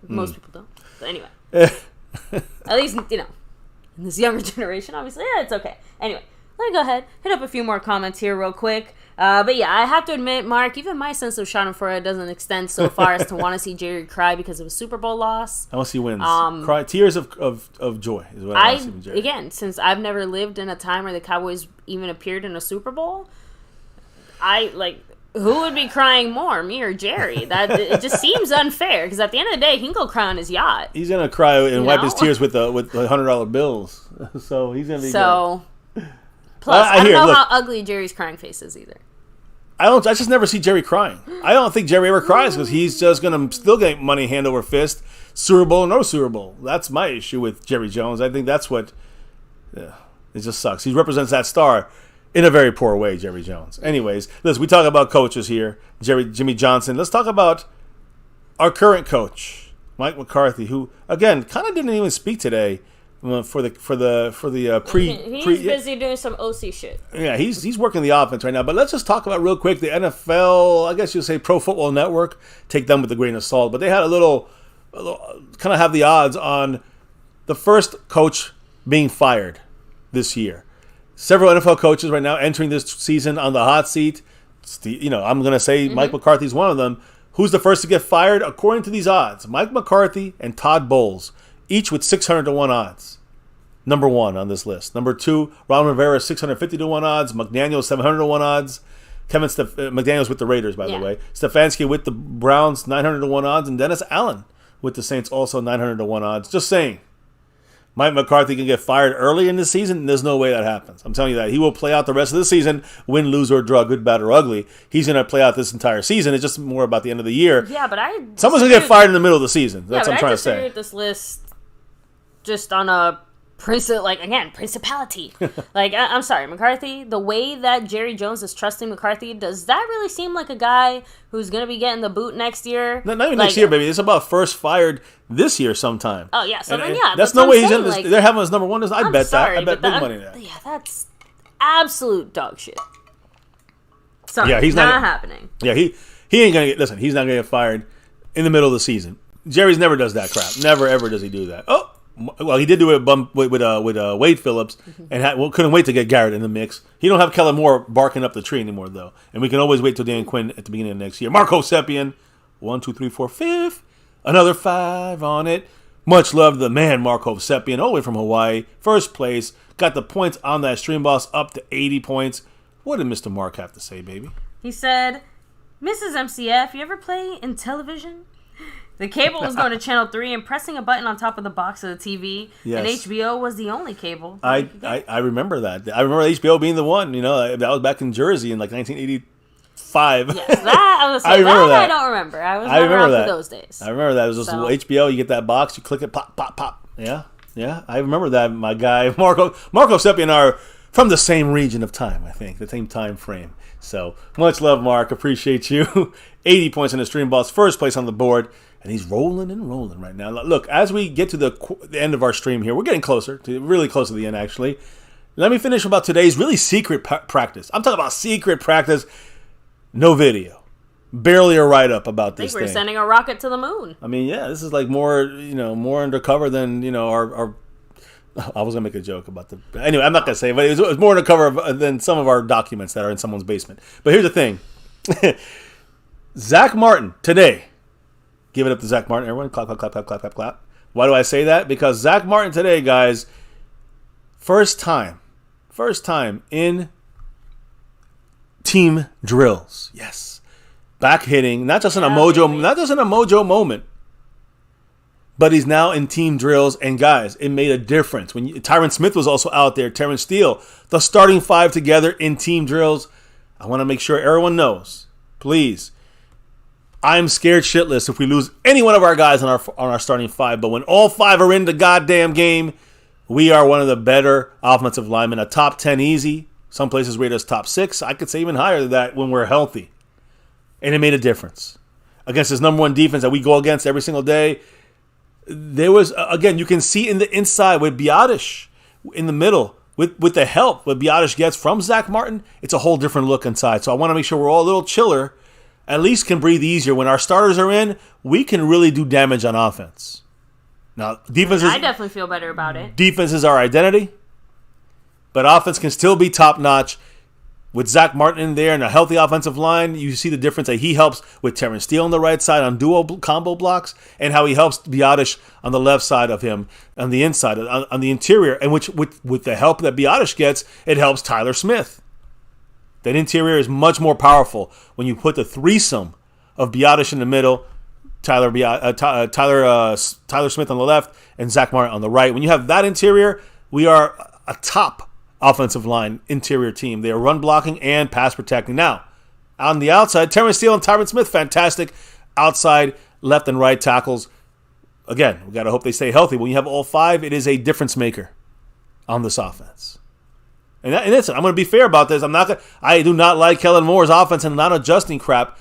A: Most people don't. But anyway, at least in this younger generation, obviously, it's okay. Anyway, let me go ahead, hit up a few more comments here real quick. But yeah, I have to admit, Mark, even my sense of schadenfreude doesn't extend so far as to want to see Jerry cry because of a Super Bowl loss.
B: I want to see wins. Cry, tears of joy is what I want to see with Jerry.
A: Again, since I've never lived in a time where the Cowboys even appeared in a Super Bowl, who would be crying more, me or Jerry? That it just seems unfair because at the end of the day, he can go cry on his yacht.
B: He's gonna cry and wipe his tears with $100 bills. So he's gonna be good.
A: Plus, I don't know how ugly Jerry's crying face is either.
B: I just never see Jerry crying. I don't think Jerry ever cries because he's just going to still get money hand over fist, Super Bowl or no Super Bowl. That's my issue with Jerry Jones. I think that's what, it just sucks. He represents that star in a very poor way, Jerry Jones. Anyways, listen, we talk about coaches here, Jimmy Johnson. Let's talk about our current coach, Mike McCarthy, who, again, kind of didn't even speak today. For the
A: he's busy doing some OC shit.
B: Yeah, he's working the offense right now. But let's just talk about real quick the NFL. I guess you'd say Pro Football Network. Take them with a grain of salt. But they had a little kind of have the odds on the first coach being fired this year. Several NFL coaches right now entering this season on the hot seat. I'm going to say Mike McCarthy's one of them. Who's the first to get fired? According to these odds, Mike McCarthy and Todd Bowles, each with 600-1 odds. Number one on this list. Number two, Ron Rivera, 650-1 odds. McDaniels, 700-1 odds. McDaniels with the Raiders, by the way. Stefanski with the Browns, 900-1 odds. And Dennis Allen with the Saints, also 900-1 odds. Just saying. Mike McCarthy can get fired early in the season. There's no way that happens. I'm telling you that. He will play out the rest of the season, win, lose, or draw, good, bad, or ugly. He's going to play out this entire season. It's just more about the end of the year.
A: Yeah, but
B: someone's going to get fired in the middle of the season. That's what I'm trying to say.
A: I disagree with this list just on a principality. I'm sorry, McCarthy, the way that Jerry Jones is trusting McCarthy, does that really seem like a guy who's going to be getting the boot next year?
B: Not even next year, baby. It's about first fired this year sometime.
A: Oh, yeah. So
B: that's no way he's in this. They're having his number one. I bet big money on that.
A: Yeah, that's absolute dog shit. Sorry,
B: yeah, he's
A: not happening.
B: Yeah, he ain't going to get, listen, he's not going to get fired in the middle of the season. Jerry's never does that crap. Never, ever does he do that. Oh, well, he did do it with Wade Phillips, and couldn't wait to get Garrett in the mix. He don't have Kellen Moore barking up the tree anymore, though. And we can always wait till Dan Quinn at the beginning of next year. Marco Seppian, 1, 2, 3, 4, 5. Another 5 on it. Much love to the man, Marco Seppian, all the way from Hawaii. First place. Got the points on that stream boss up to 80 points. What did Mr. Mark have to say, baby?
A: He said, Mrs. MCF, you ever play in television? The cable was going to channel 3 and pressing a button on top of the box of the TV. Yes. And HBO was the only cable.
B: I remember that. I remember HBO being the one. That was back in Jersey in 1985.
A: Yes, that I was. I remember that. I don't remember. I was not around for those days.
B: I remember that. It was just HBO. You get that box. You click it. Pop, pop, pop. Yeah. I remember that. My guy Marco Seppian are from the same region of time. I think the same time frame. So much love, Mark. Appreciate you. 80 points in the stream boss. First place on the board. And he's rolling and rolling right now. Look, as we get to the end of our stream here, we're getting really close to the end, actually. Let me finish about today's really secret practice. I'm talking about secret practice, no video. Barely a write-up about this thing.
A: I think we're sending a rocket to the moon.
B: I mean, yeah, this is like more undercover than, our I was going to make a joke about anyway, I'm not going to say it, but it was more undercover than some of our documents that are in someone's basement. But here's the thing. Zach Martin, today. Give it up to Zach Martin. Everyone, clap, clap, clap, clap, clap, clap, clap. Why do I say that? Because Zach Martin today, guys, first time in team drills. Yes, back hitting, not just in a mojo moment, but he's now in team drills. And guys, it made a difference when Tyron Smith was also out there. Terrence Steele, the starting 5 together in team drills. I want to make sure everyone knows, please. I'm scared shitless if we lose any one of our guys on our starting 5. But when all 5 are in the goddamn game, we are one of the better offensive linemen. A top 10 easy. Some places rate us top 6. I could say even higher than that when we're healthy. And it made a difference. Against this number one defense that we go against every single day, there was, again, you can see in the inside with Biadasz in the middle, with the help that Biadasz gets from Zach Martin, it's a whole different look inside. So I want to make sure we're all a little chiller, at least can breathe easier. When our starters are in, we can really do damage on offense. Now, defense
A: I definitely feel better about it.
B: Defense is our identity, but offense can still be top-notch. With Zach Martin in there and a healthy offensive line, you see the difference that he helps with Terrence Steele on the right side on duo combo blocks, and how he helps Biadasz on the left side of him on the inside, on the interior, and which with the help that Biadasz gets, it helps Tyler Smith. That interior is much more powerful when you put the threesome of Biadasz in the middle, Tyler Smith on the left, and Zach Martin on the right. When you have that interior, we are a top offensive line interior team. They are run blocking and pass protecting. Now, on the outside, Terrence Steele and Tyron Smith, fantastic outside left and right tackles. Again, we got to hope they stay healthy. When you have all 5, it is a difference maker on this offense. And listen, I'm going to be fair about this. I do not like Kellen Moore's offense and not adjusting crap.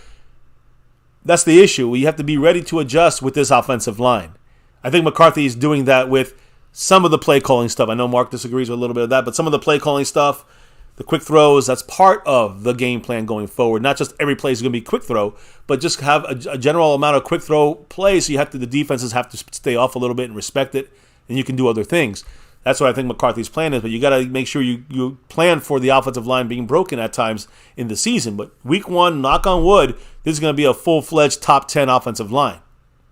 B: That's the issue. We have to be ready to adjust with this offensive line. I think McCarthy is doing that with some of the play calling stuff. I know Mark disagrees with a little bit of that, but some of the play calling stuff, the quick throws, that's part of the game plan going forward. Not just every play is going to be quick throw, but just have a general amount of quick throw plays. So the defenses have to stay off a little bit and respect it, and you can do other things. That's what I think McCarthy's plan is, but you got to make sure you plan for the offensive line being broken at times in the season. But week 1, knock on wood, this is going to be a full-fledged top 10 offensive line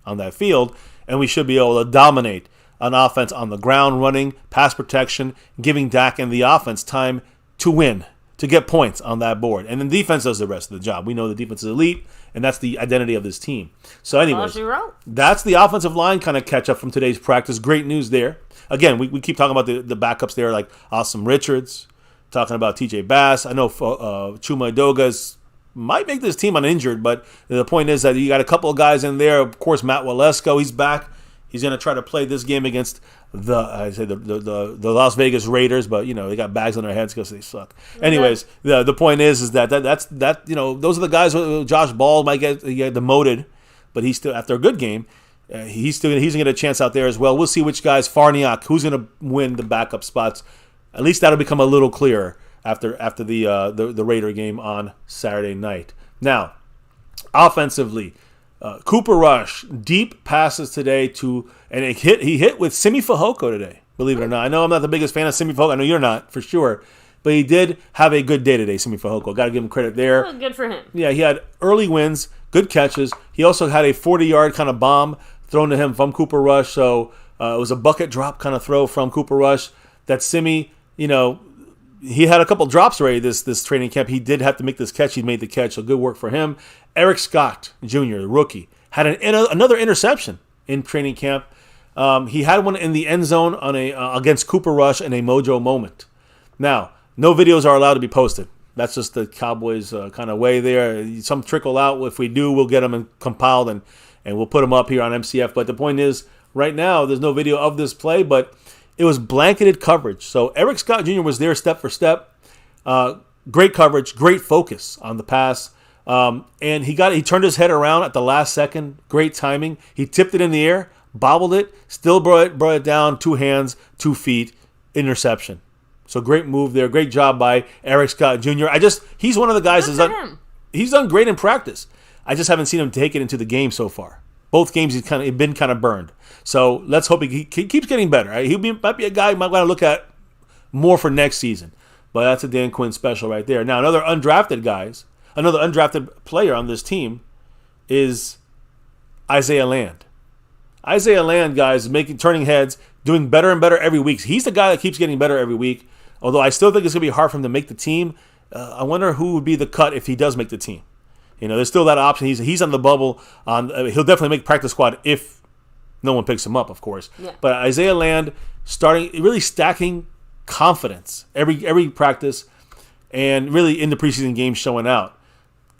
B: on that field, and we should be able to dominate on offense on the ground, running, pass protection, giving Dak and the offense time to win, to get points on that board. And then defense does the rest of the job. We know the defense is elite, and that's the identity of this team. So anyways, that's the offensive line kind of catch-up from today's practice. Great news there. Again, we keep talking about the backups there, like Awesome Richards, talking about TJ Bass. I know Chuma Edoga might make this team uninjured, but the point is that you got a couple of guys in there. Of course, Matt Walesko, he's back. He's going to try to play this game against the Las Vegas Raiders, but they got bags on their heads because they suck. Anyways, the point is that those are the guys. Josh Ball might get demoted, but he's still, after a good game, he's going to get a chance out there as well. We'll see which guys. Farniok, who's going to win the backup spots. At least that'll become a little clearer after the Raider game on Saturday night. Now, offensively. Cooper Rush, deep passes today and he hit with Simi Fehoko today, believe it or not. I know I'm not the biggest fan of Simi Fehoko. I know you're not, for sure. But he did have a good day today, Simi Fehoko. Got to give him credit there.
A: Well, good for him.
B: Yeah, he had early wins, good catches. He also had a 40-yard kind of bomb thrown to him from Cooper Rush. So it was a bucket drop kind of throw from Cooper Rush that Simi, he had a couple drops already this training camp. He did have to make this catch. He made the catch, so good work for him. Eric Scott Jr., the rookie, had another interception in training camp. He had one in the end zone on against Cooper Rush in a mojo moment. Now, no videos are allowed to be posted. That's just the Cowboys kind of way there. Some trickle out. If we do, we'll get them compiled and we'll put them up here on MCF. But the point is, right now, there's no video of this play, but it was blanketed coverage. So Eric Scott Jr. was there step for step. Great coverage, great focus on the pass. And he turned his head around at the last second. Great timing. He tipped it in the air, bobbled it, still brought it down, 2 hands, 2 feet, interception. So great move there. Great job by Eric Scott Jr. He's one of the guys he's done great in practice. I just haven't seen him take it into the game so far. Both games he's been kind of burned. So let's hope he keeps getting better. Right? Might be a guy you might want to look at more for next season. But that's a Dan Quinn special right there. Now, another undrafted player on this team is Isaiah Land. Isaiah Land, guys, turning heads, doing better and better every week. He's the guy that keeps getting better every week. Although I still think it's going to be hard for him to make the team. I wonder who would be the cut if he does make the team. There's still that option. He's on the bubble. He'll definitely make practice squad if no one picks him up, of course. Yeah. But Isaiah Land really stacking confidence every practice and really in the preseason games showing out.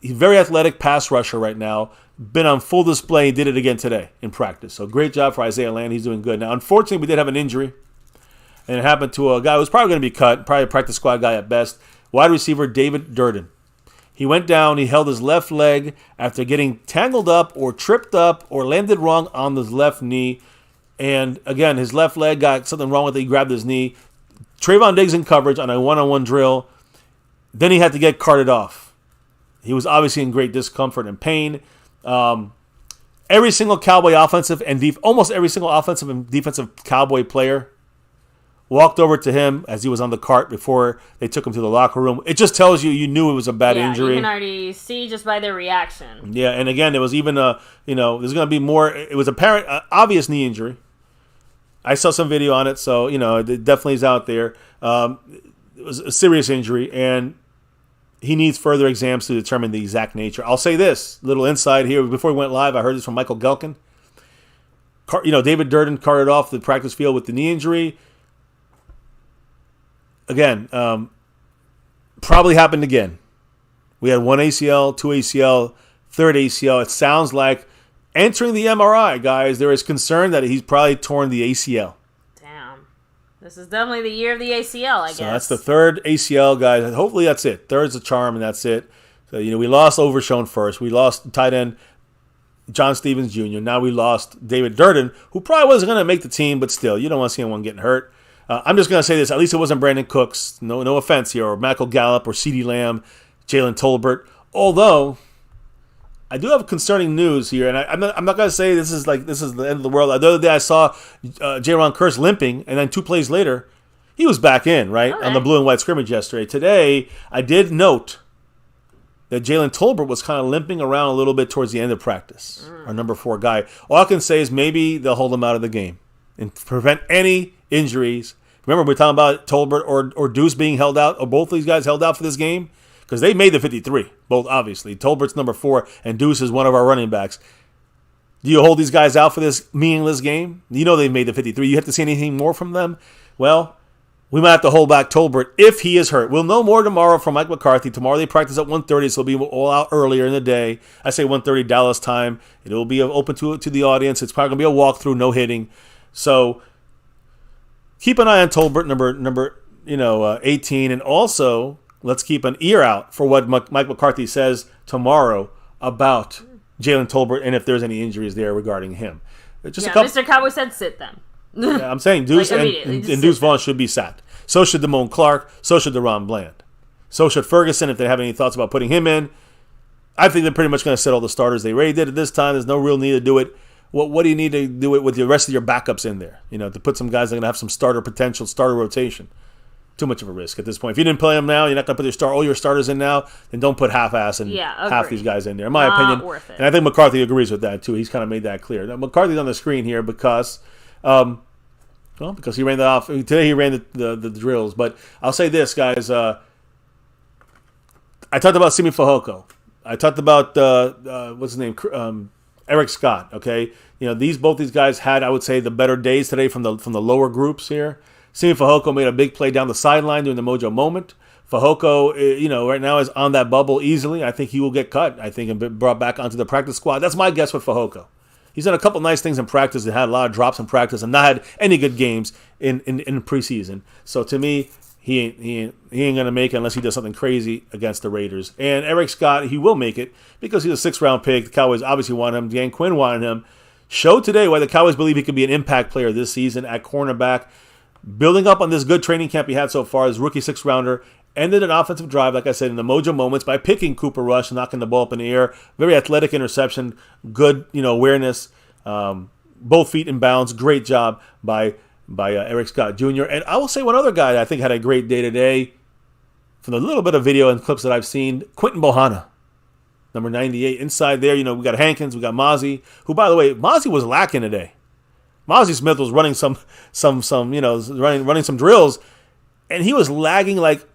B: He's very athletic pass rusher right now. Been on full display. Did it again today in practice. So great job for Isaiah Land. He's doing good. Now, unfortunately, we did have an injury and it happened to a guy who was probably going to be cut, probably a practice squad guy at best, wide receiver David Durden. He went down, he held his left leg after getting tangled up or tripped up or landed wrong on his left knee. And again, his left leg got something wrong with it. He grabbed his knee. Trayvon Diggs in coverage on a one-on-one drill. Then he had to get carted off. He was obviously in great discomfort and pain. Every single Cowboy offensive and almost every single offensive and defensive Cowboy player walked over to him as he was on the cart before they took him to the locker room. It just tells you knew it was a bad injury.
A: You can already see just by their reaction.
B: Yeah, and again, there was even there's going to be more. It was apparent, obvious knee injury. I saw some video on it, so it definitely is out there. It was a serious injury, and he needs further exams to determine the exact nature. I'll say this little insight here before we went live. I heard this from Michael Gelkin. David Durden carted off the practice field with the knee injury. Again, probably happened again. We had one ACL, two ACL, third ACL. It sounds like entering the MRI, guys, there is concern that he's probably torn the ACL.
A: Damn. This is definitely the year of the ACL, I guess.
B: So that's the third ACL, guys. Hopefully that's it. Third's a charm, and that's it. So, we lost Overshown first. We lost tight end John Stevens Jr. Now we lost David Durden, who probably wasn't going to make the team, but still, you don't want to see anyone getting hurt. I'm just going to say this. At least it wasn't Brandon Cooks. No offense here. Or Michael Gallup or CeeDee Lamb, Jalen Tolbert. Although, I do have concerning news here. And I'm not going to say this is the end of the world. The other day I saw Jaron Kearse limping. And then 2 plays later, he was back in, right? Okay. On the blue and white scrimmage yesterday. Today, I did note that Jalen Tolbert was kind of limping around a little bit towards the end of practice. Our number 4 guy. All I can say is maybe they'll hold him out of the game and prevent any injuries. Remember, we're talking about Tolbert or Deuce being held out, or both of these guys held out for this game? Because they made the 53, both obviously. Tolbert's number 4, and Deuce is one of our running backs. Do you hold these guys out for this meaningless game? They made the 53. You have to see anything more from them? Well, we might have to hold back Tolbert if he is hurt. We'll know more tomorrow from Mike McCarthy. Tomorrow they practice at 1:30, so it'll be all out earlier in the day. I say 1:30 Dallas time. It will be open to the audience. It's probably going to be a walkthrough, no hitting. So keep an eye on Tolbert, number 18, and also let's keep an ear out for what Mike McCarthy says tomorrow about Jalen Tolbert and if there's any injuries there regarding him.
A: Mr. Cowboy said sit them.
B: Yeah, I'm saying Deuce and Deuce Vaughn should be sat. So should Damone Clark. So should DeRon Bland. So should Ferguson if they have any thoughts about putting him in. I think they're pretty much going to sit all the starters. They already did it this time. There's no real need to do it. What do you need to do it with the rest of your backups in there? To put some guys that are going to have some starter potential, starter rotation. Too much of a risk at this point. If you didn't play them now, you're not going to put all your starters in now, then don't put half-ass and half these guys in there, in my opinion.
A: Worth it.
B: And I think McCarthy agrees with that, too. He's kind of made that clear. Now, McCarthy's on the screen here because he ran that off. Today he ran the drills. But I'll say this, guys. I talked about Simi Fehoko. I talked about, what's his name? Eric Scott, okay? Both these guys had, I would say, the better days today from the lower groups here. Simi Fehoko made a big play down the sideline during the Mojo moment. Fehoko, right now is on that bubble easily. I think he will get cut, and be brought back onto the practice squad. That's my guess with Fehoko. He's done a couple nice things in practice and had a lot of drops in practice and not had any good games in preseason. So to me, he ain't going to make it unless he does something crazy against the Raiders. And Eric Scott, he will make it because he's a 6th-round pick. The Cowboys obviously want him. Dan Quinn wanted him. Showed today why the Cowboys believe he could be an impact player this season at cornerback. Building up on this good training camp he had so far, his rookie 6th-rounder, ended an offensive drive, like I said, in the Mojo moments by picking Cooper Rush, knocking the ball up in the air. Very athletic interception, good awareness, both feet in bounds. Great job by Eric Scott Jr. And I will say one other guy that I think had a great day today, from the little bit of video and clips that I've seen, Quinton Bohanna, number 98. Inside there, we got Hankins, we got Mozzie, who, by the way, Mozzie was lacking today. Mozzie Smith was running running some drills, and he was lagging like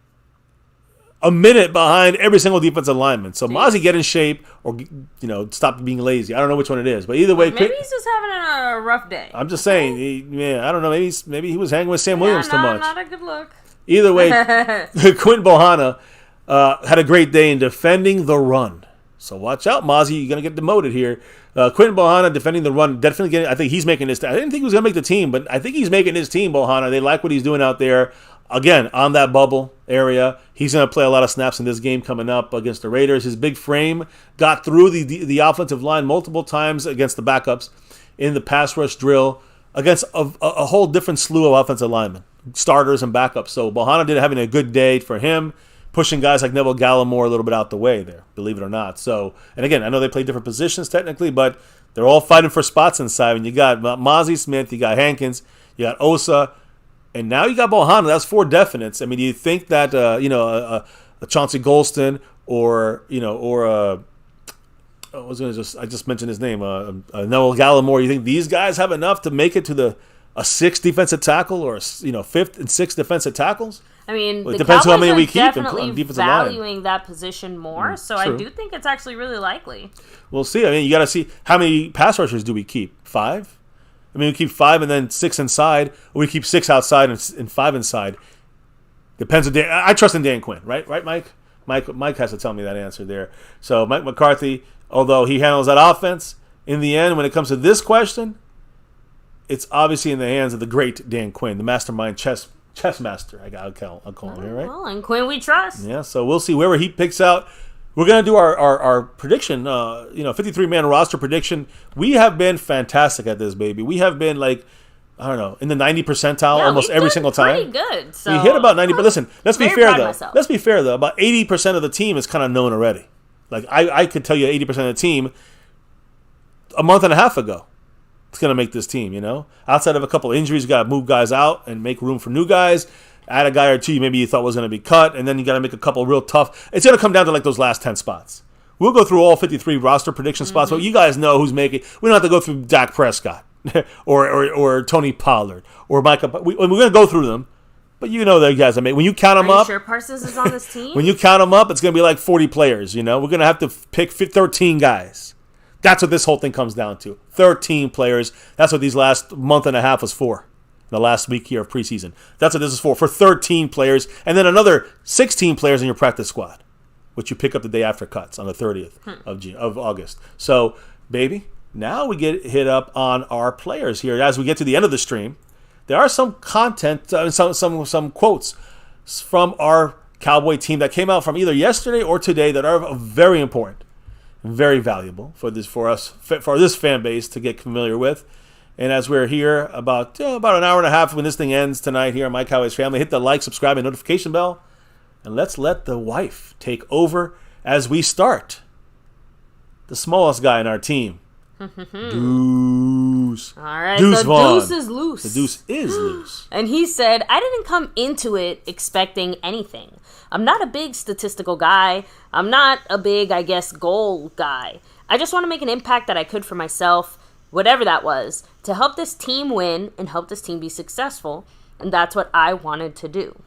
B: a minute behind every single defensive lineman. So Mozzie, get in shape or stop being lazy. I don't know which one it is, but either way,
A: maybe he's just having a rough day.
B: I'm just saying, I don't know. Maybe he was hanging with Sam Williams too much.
A: Not a good look.
B: Either way, Quinton Bohanna had a great day in defending the run. So watch out, Mozzie. You're going to get demoted here. Quentin Bohanna defending the run. Definitely getting. I think he's making this. I didn't think he was going to make the team, but I think he's making his team, Bohanna. They like what he's doing out there. Again, on that bubble area. He's going to play a lot of snaps in this game coming up against the Raiders. His big frame got through the offensive line multiple times against the backups in the pass rush drill against a whole different slew of offensive linemen, starters and backups. So Bohanna did having a good day for him, pushing guys like Neville Gallimore a little bit out the way there, believe it or not. So, and again, I know they play different positions technically, but they're all fighting for spots inside. And you got Mozzie Smith, you got Hankins, you got Osa, and now you got Bohanna. That's 4 definites. I mean, do you think that a Chauncey Golston or I just mentioned his name, Neville Gallimore? You think these guys have enough to make it to a 6th defensive tackle or 5th and 6th defensive tackles?
A: I mean,
B: well, it
A: the
B: depends
A: Cowboys
B: on how many
A: are
B: we keep
A: definitely
B: on defensive
A: valuing
B: line.
A: that position more, so
B: true.
A: I do think it's actually really likely.
B: We'll see. I mean, you got to see how many pass rushers do we keep? 5? I mean, we keep 5 and then 6 inside, or we keep 6 outside and 5 inside. Depends on Dan. I trust in Dan Quinn, right? Right, Mike? Mike has to tell me that answer there. So Mike McCarthy, although he handles that offense, in the end, when it comes to this question, it's obviously in the hands of the great Dan Quinn, the mastermind chess master. I'll call him here, right?
A: Well, and Quinn we trust.
B: Yeah, so we'll see wherever he picks out. We're going to do our prediction, 53-man roster prediction. We have been fantastic at this, baby. We have been in the 90 percentile almost every single time.
A: Pretty good. So
B: we hit about 90, but listen, let's be fair though.
A: Myself.
B: Let's be fair though. About 80% of the team is kind of known already. Like I could tell you 80% of the team a month and a half ago. It's going to make this team, Outside of a couple of injuries, you got to move guys out and make room for new guys. Add a guy or two maybe you thought was going to be cut, and then you got to make a couple real tough. It's going to come down to like those last 10 spots. We'll go through all 53 roster prediction spots, but you guys know who's making. We don't have to go through Dak Prescott or Tony Pollard or Micah. We're going to go through them, but you know that guys are making. When you count them
A: Are you
B: up,
A: sure Parsons is on this team?
B: when you count them up, it's going to be like 40 players. We're going to have to pick 13 guys. That's what this whole thing comes down to. 13 players. That's what these last month and a half was for. The last week here of preseason. That's what this is for 13 players. And then another 16 players in your practice squad, which you pick up the day after cuts on the 30th of August. So, baby, now we get hit up on our players here. As we get to the end of the stream, there are some content, some quotes from our Cowboy team that came out from either yesterday or today that are very important. Very valuable for this fan base to get familiar with. And as we're here about an hour and a half when this thing ends tonight here on My Cowboys Family, hit the like, subscribe, and notification bell. And let's let the wife take over as we start. The smallest guy in our team. Deuce.
A: All right,
B: Deuce Vaughn.
A: Deuce is loose.
B: The Deuce is loose.
A: And he said, I didn't come into it expecting anything. I'm not a big statistical guy. I'm not a big, goal guy. I just want to make an impact that I could for myself, whatever that was, to help this team win and help this team be successful. And that's what I wanted to do.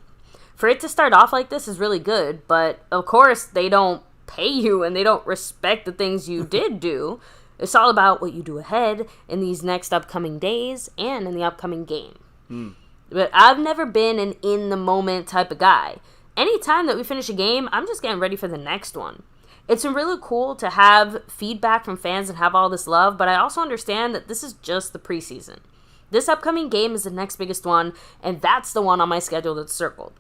A: For it to start off like this is really good, but of course they don't pay you and they don't respect the things you did do. It's all about what you do ahead in these next upcoming days and in the upcoming game. But I've never been an in-the-moment type of guy. Anytime that we finish a game, I'm just getting ready for the next one. It's been really cool to have feedback from fans and have all this love, but I also understand that this is just the preseason. This upcoming game is the next biggest one, and that's the one on my schedule that's circled.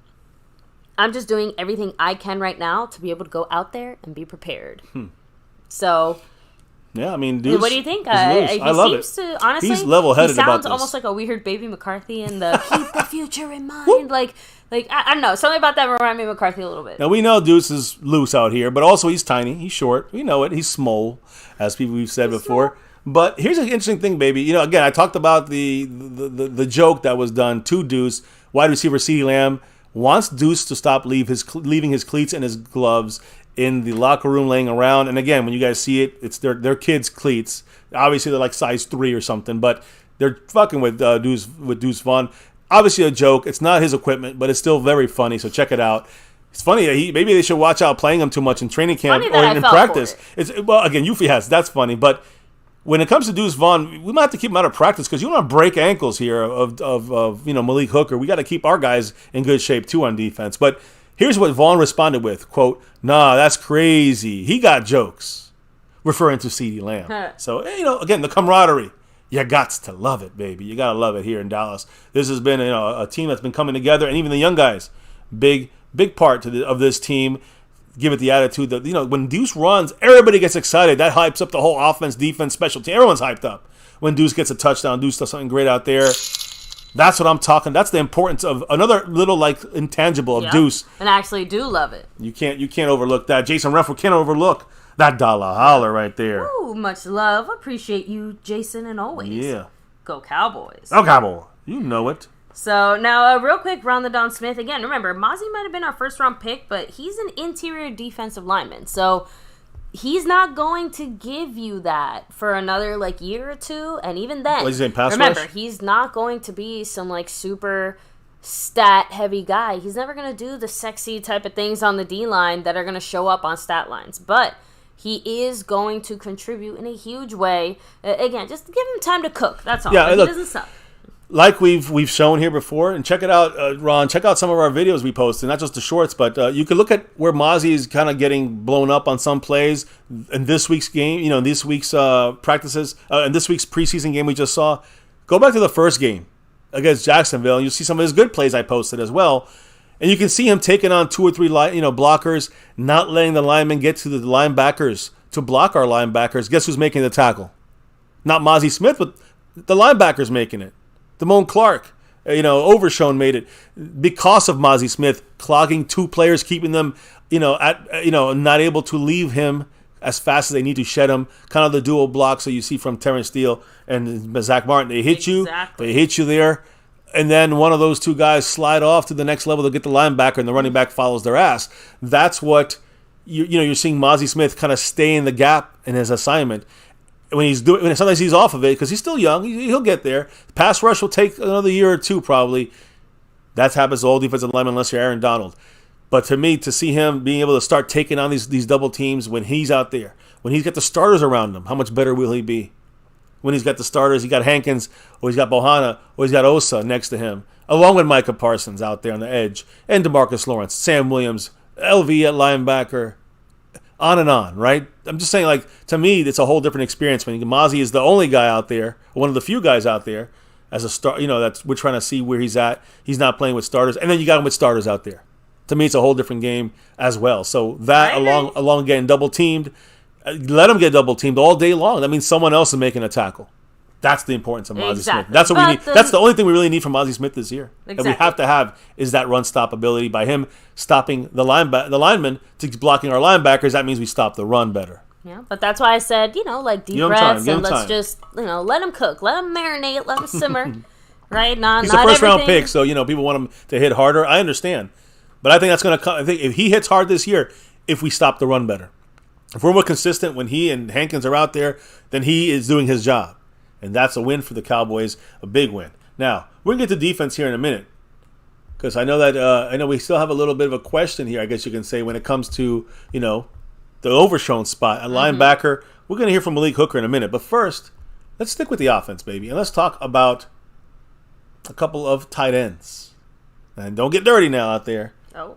A: I'm just doing everything I can right now to be able to go out there and be prepared. So...
B: Yeah, I mean, Deuce,
A: what do you think?
B: I love it.
A: Honestly,
B: he's level-headed about this.
A: He sounds almost like a weird baby McCarthy in the keep the future in mind. Like I don't know. Something about that reminded me of McCarthy a little bit.
B: Now, we know Deuce is loose out here, but also he's tiny. He's short. We know it. He's small, as we've said before. But here's an interesting thing, baby. Again, I talked about the joke that was done to Deuce. Wide receiver CeeDee Lamb wants Deuce to stop leaving his cleats and his gloves in the locker room laying around. And again, when you guys see it, it's their kids' cleats. Obviously, they're like size 3 or something, but they're fucking with Deuce Vaughn. Obviously a joke. It's not his equipment, but it's still very funny, so check it out. It's funny that maybe they should watch out playing him too much in training camp or in practice. Again, Yuffie has. That's funny, but when it comes to Deuce Vaughn, we might have to keep him out of practice because you don't want to break ankles here of Malik Hooker. We got to keep our guys in good shape too on defense. But Here's what Vaughn responded with, quote, "Nah, that's crazy. He got jokes," referring to CeeDee Lamb. So, again, the camaraderie. You got to love it, baby. You got to love it here in Dallas. This has been a team that's been coming together, and even the young guys, big part of this team. Give it the attitude that, when Deuce runs, everybody gets excited. That hypes up the whole offense, defense, special team. Everyone's hyped up. When Deuce gets a touchdown, Deuce does something great out there. That's what I'm talking. That's the importance of another little intangible of Deuce.
A: And I actually do love it.
B: You can't overlook that. Jason Renfro can't overlook that dollar holler right there.
A: Ooh, much love. Appreciate you, Jason, and always.
B: Yeah.
A: Go Cowboys.
B: Go Cowboy. You know it.
A: So, now, real quick, Rondon Smith. Again, remember, Mozzie might have been our first-round pick, but he's an interior defensive lineman. So, he's not going to give you that for another, year or two. And even then, remember, he's not going to be some, super stat-heavy guy. He's never going to do the sexy type of things on the D-line that are going to show up on stat lines. But he is going to contribute in a huge way. Again, just give him time to cook. That's all.
B: Yeah,
A: he doesn't suck.
B: Like we've shown here before, and check it out, Ron. Check out some of our videos we posted, not just the shorts, but you can look at where Mozzie is kind of getting blown up on some plays in this week's game. This week's practices, and this week's preseason game we just saw. Go back to the first game against Jacksonville, and you'll see some of his good plays I posted as well. And you can see him taking on 2 or 3 blockers, not letting the linemen get to the linebackers to block our linebackers. Guess who's making the tackle? Not Mozzie Smith, but the linebackers making it. Damone Clark, Overshown made it because of Mozzie Smith clogging 2 players, keeping them, not able to leave him as fast as they need to shed him. Kind of the dual blocks that you see from Terrence Steele and Zach Martin. They hit you there, and then one of those 2 guys slide off to the next level to get the linebacker, and the running back follows their ass. That's what you're seeing Mozzie Smith kind of stay in the gap in his assignment. When sometimes he's off of it because he's still young, he'll get there. Pass rush will take another year or 2 probably. That happens to all defensive linemen unless you're Aaron Donald. But to me, to see him being able to start taking on these double teams when he's out there, when he's got the starters around him, how much better will he be? When he's got the starters, he got Hankins, or he's got Bohanna, or he's got Osa next to him, along with Micah Parsons out there on the edge, and DeMarcus Lawrence, Sam Williams, LV at linebacker, on and on, right? I'm just saying, to me, it's a whole different experience when Mozzie is the only guy out there, one of the few guys out there, as a star. We're trying to see where he's at. He's not playing with starters, and then you got him with starters out there. To me, it's a whole different game as well. So that, along getting double teamed, let him get double teamed all day long. That means someone else is making a tackle. That's the importance of Mozzie Smith. That's what we need. That's the only thing we really need from Mozzie Smith this year. Exactly. That we have to have is that run stop ability by him stopping the linemen to blocking our linebackers. That means we stop the run better.
A: Yeah, but that's why I said, deep breaths and let's just, let him cook, let him marinate, let him simmer, right? He's
B: a first-round pick, so people want him to hit harder. I understand, but I think that's going to come. I think if he hits hard this year, if we stop the run better, if we're more consistent when he and Hankins are out there, then he is doing his job. And that's a win for the Cowboys, a big win. Now, we're going to get to defense here in a minute. Because I know that we still have a little bit of a question here, I guess you can say, when it comes to, the Overshown spot. A linebacker, we're going to hear from Malik Hooker in a minute. But first, let's stick with the offense, baby. And let's talk about a couple of tight ends. And don't get dirty now out there.
A: Oh.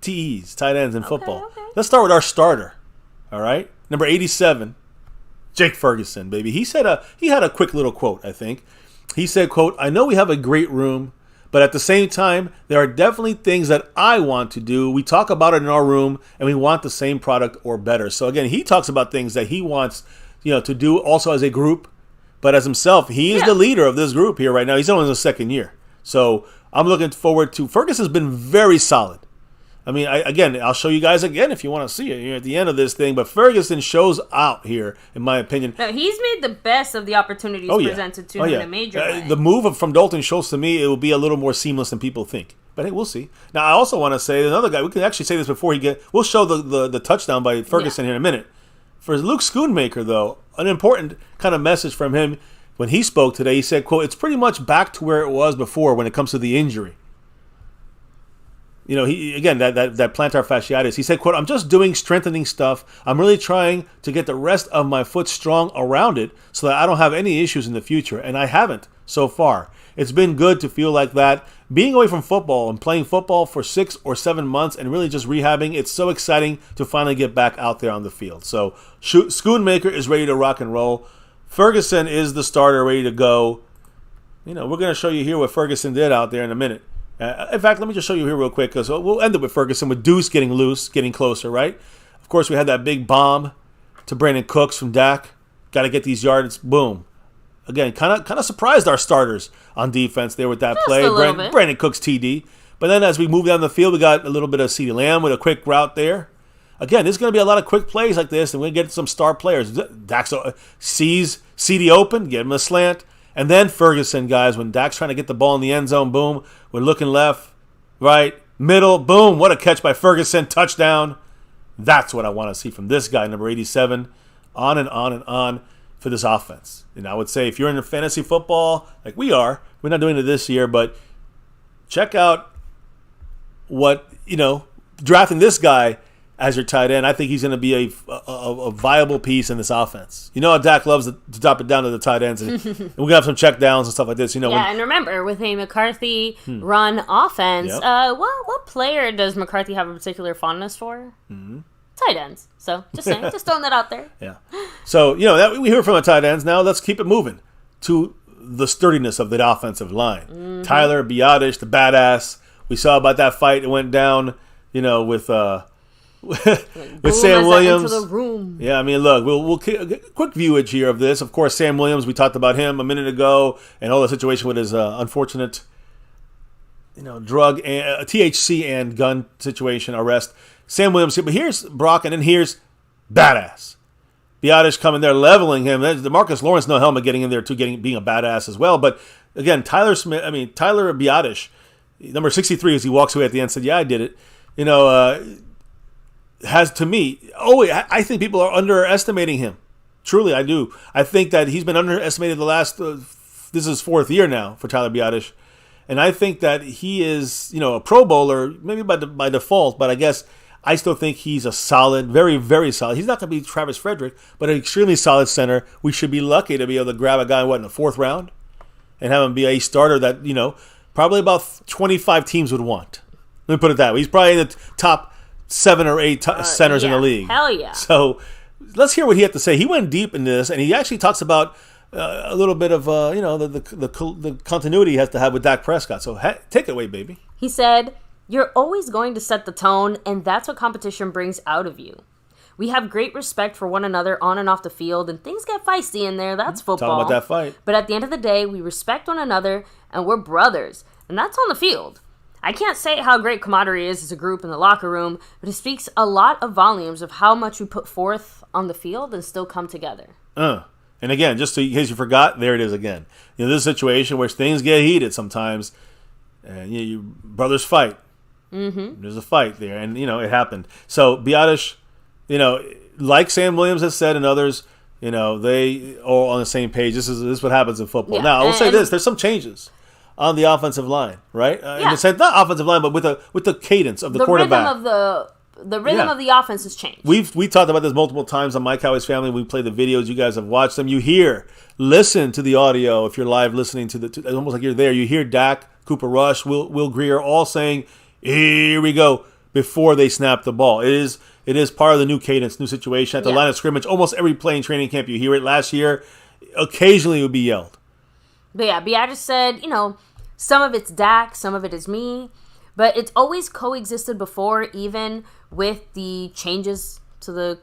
B: TEs, tight ends in football.
A: Okay.
B: Let's start with our starter. All right? Number 87. Jake Ferguson, baby. He had a quick little quote, I think. He said, quote, "I know we have a great room, but at the same time, there are definitely things that I want to do. We talk about it in our room, and we want the same product or better." So again, he talks about things that he wants, to do also as a group, but as himself. He is the leader of this group here right now. He's only in his 2nd year. So I'm looking forward to. Ferguson's been very solid. I mean, I'll show you guys again if you want to see it at the end of this thing. But Ferguson shows out here, in my opinion.
A: No, he's made the best of the opportunities presented to him in a major way.
B: The move from Dalton Schultz, to me, it will be a little more seamless than people think. But hey, we'll see. Now, I also want to say another guy. We can actually say this before we'll show the touchdown by Ferguson here in a minute. For Luke Schoonmaker, though, an important kind of message from him when he spoke today. He said, quote, "It's pretty much back to where it was before when it comes to the injury." he again that plantar fasciitis. He said, "quote I'm just doing strengthening stuff. I'm really trying to get the rest of my foot strong around it so that I don't have any issues in the future, and I haven't so far. It's been good to feel like that. Being away from football and playing football for 6 or 7 months and really just rehabbing, it's so exciting to finally get back out there on the field." So Schoonmaker is ready to rock and roll. Ferguson is the starter, ready to go. We're going to show you here what Ferguson did out there in a minute. In fact, let me just show you here real quick, because we'll end it with Ferguson, with Deuce getting loose, getting closer, right? Of course, we had that big bomb to Brandon Cooks from Dak. Got to get these yards. Boom. Again, kind of surprised our starters on defense there with that
A: Just
B: play.
A: a little bit.
B: Brandon Cooks TD. But then as we move down the field, we got a little bit of CeeDee Lamb with a quick route there. Again, there's going to be a lot of quick plays like this, and we're going to get some star players. Dak sees CD open, give him a slant. And then Ferguson, guys, when Dak's trying to get the ball in the end zone, boom, we're looking left, right, middle, boom, what a catch by Ferguson, touchdown. That's what I want to see from this guy, number 87, on and on and on for this offense. And I would say if you're into fantasy football, like we are, we're not doing it this year, but check out what, drafting this guy as your tight end. I think he's going to be a viable piece in this offense. How Dak loves to drop it down to the tight ends, and we're going to have some check downs and stuff like this.
A: And remember, with a McCarthy run offense,
B: Yep.
A: what player does McCarthy have a particular fondness for? Mm-hmm. Tight ends. So, just saying, just throwing that out there.
B: Yeah. So, that we hear from the tight ends. Now let's keep it moving to the sturdiness of the offensive line. Mm-hmm. Tyler Biadasz, the badass. We saw about that fight that went down, with Sam Williams.
A: Into the room.
B: Yeah, I mean, look, we'll quick viewage here of this. Of course, Sam Williams, we talked about him a minute ago, and all the situation with his unfortunate, drug and THC and gun situation arrest. Sam Williams, but here's Brock, and then here's badass Biadasz coming there, leveling him. The Marcus Lawrence no helmet getting in there too, being a badass as well. But again, Tyler Biadasz, number 63, as he walks away at the end, said, "Yeah, I did it." Has, to me, I think people are underestimating him. Truly, I do. I think that he's been underestimated the last, this is his 4th year now for Tyler Biadasz. And I think that he is, a Pro Bowler, maybe by default, but I still think he's a solid, very, very solid. He's not going to be Travis Frederick, but an extremely solid center. We should be lucky to be able to grab a guy, in the 4th round and have him be a starter that, probably about 25 teams would want. Let me put it that way. He's probably in the top 7 or 8 centers in the league.
A: Hell yeah.
B: So let's hear what he had to say. He went deep in this, and he actually talks about a little bit of, the continuity he has to have with Dak Prescott. So take it away, baby.
A: He said, "You're always going to set the tone, and that's what competition brings out of you. We have great respect for one another on and off the field, and things get feisty in there. That's football.
B: Talking about that fight.
A: But at the end of the day, we respect one another, and we're brothers, and that's on the field. I can't say how great camaraderie is as a group in the locker room, but it speaks a lot of volumes of how much we put forth on the field and still come together."
B: And again, just in case you forgot, there it is again. This is a situation where things get heated sometimes, and you brothers fight. Mm-hmm. There's a fight there, and it happened. So Biadasz, like Sam Williams has said and others, they all on the same page. This is what happens in football.
A: Yeah,
B: now I will say this: there's some changes on the offensive line, right? In the sense, not offensive line, but with the cadence of the quarterback.
A: The rhythm of the offense has changed.
B: We talked about this multiple times on MyCowboysFamily. We play the videos. You guys have watched them. You listen to the audio. If you're live listening to it's almost like you're there. You hear Dak, Cooper Rush, Will Grier all saying, "Here we go," before they snap the ball. It is part of the new cadence, new situation at the line of scrimmage. Almost every play in training camp, you hear it. Last year, occasionally it would be yelled.
A: But yeah, Biadasz said, some of it's Dak, some of it is me. But it's always coexisted before, even with the changes to the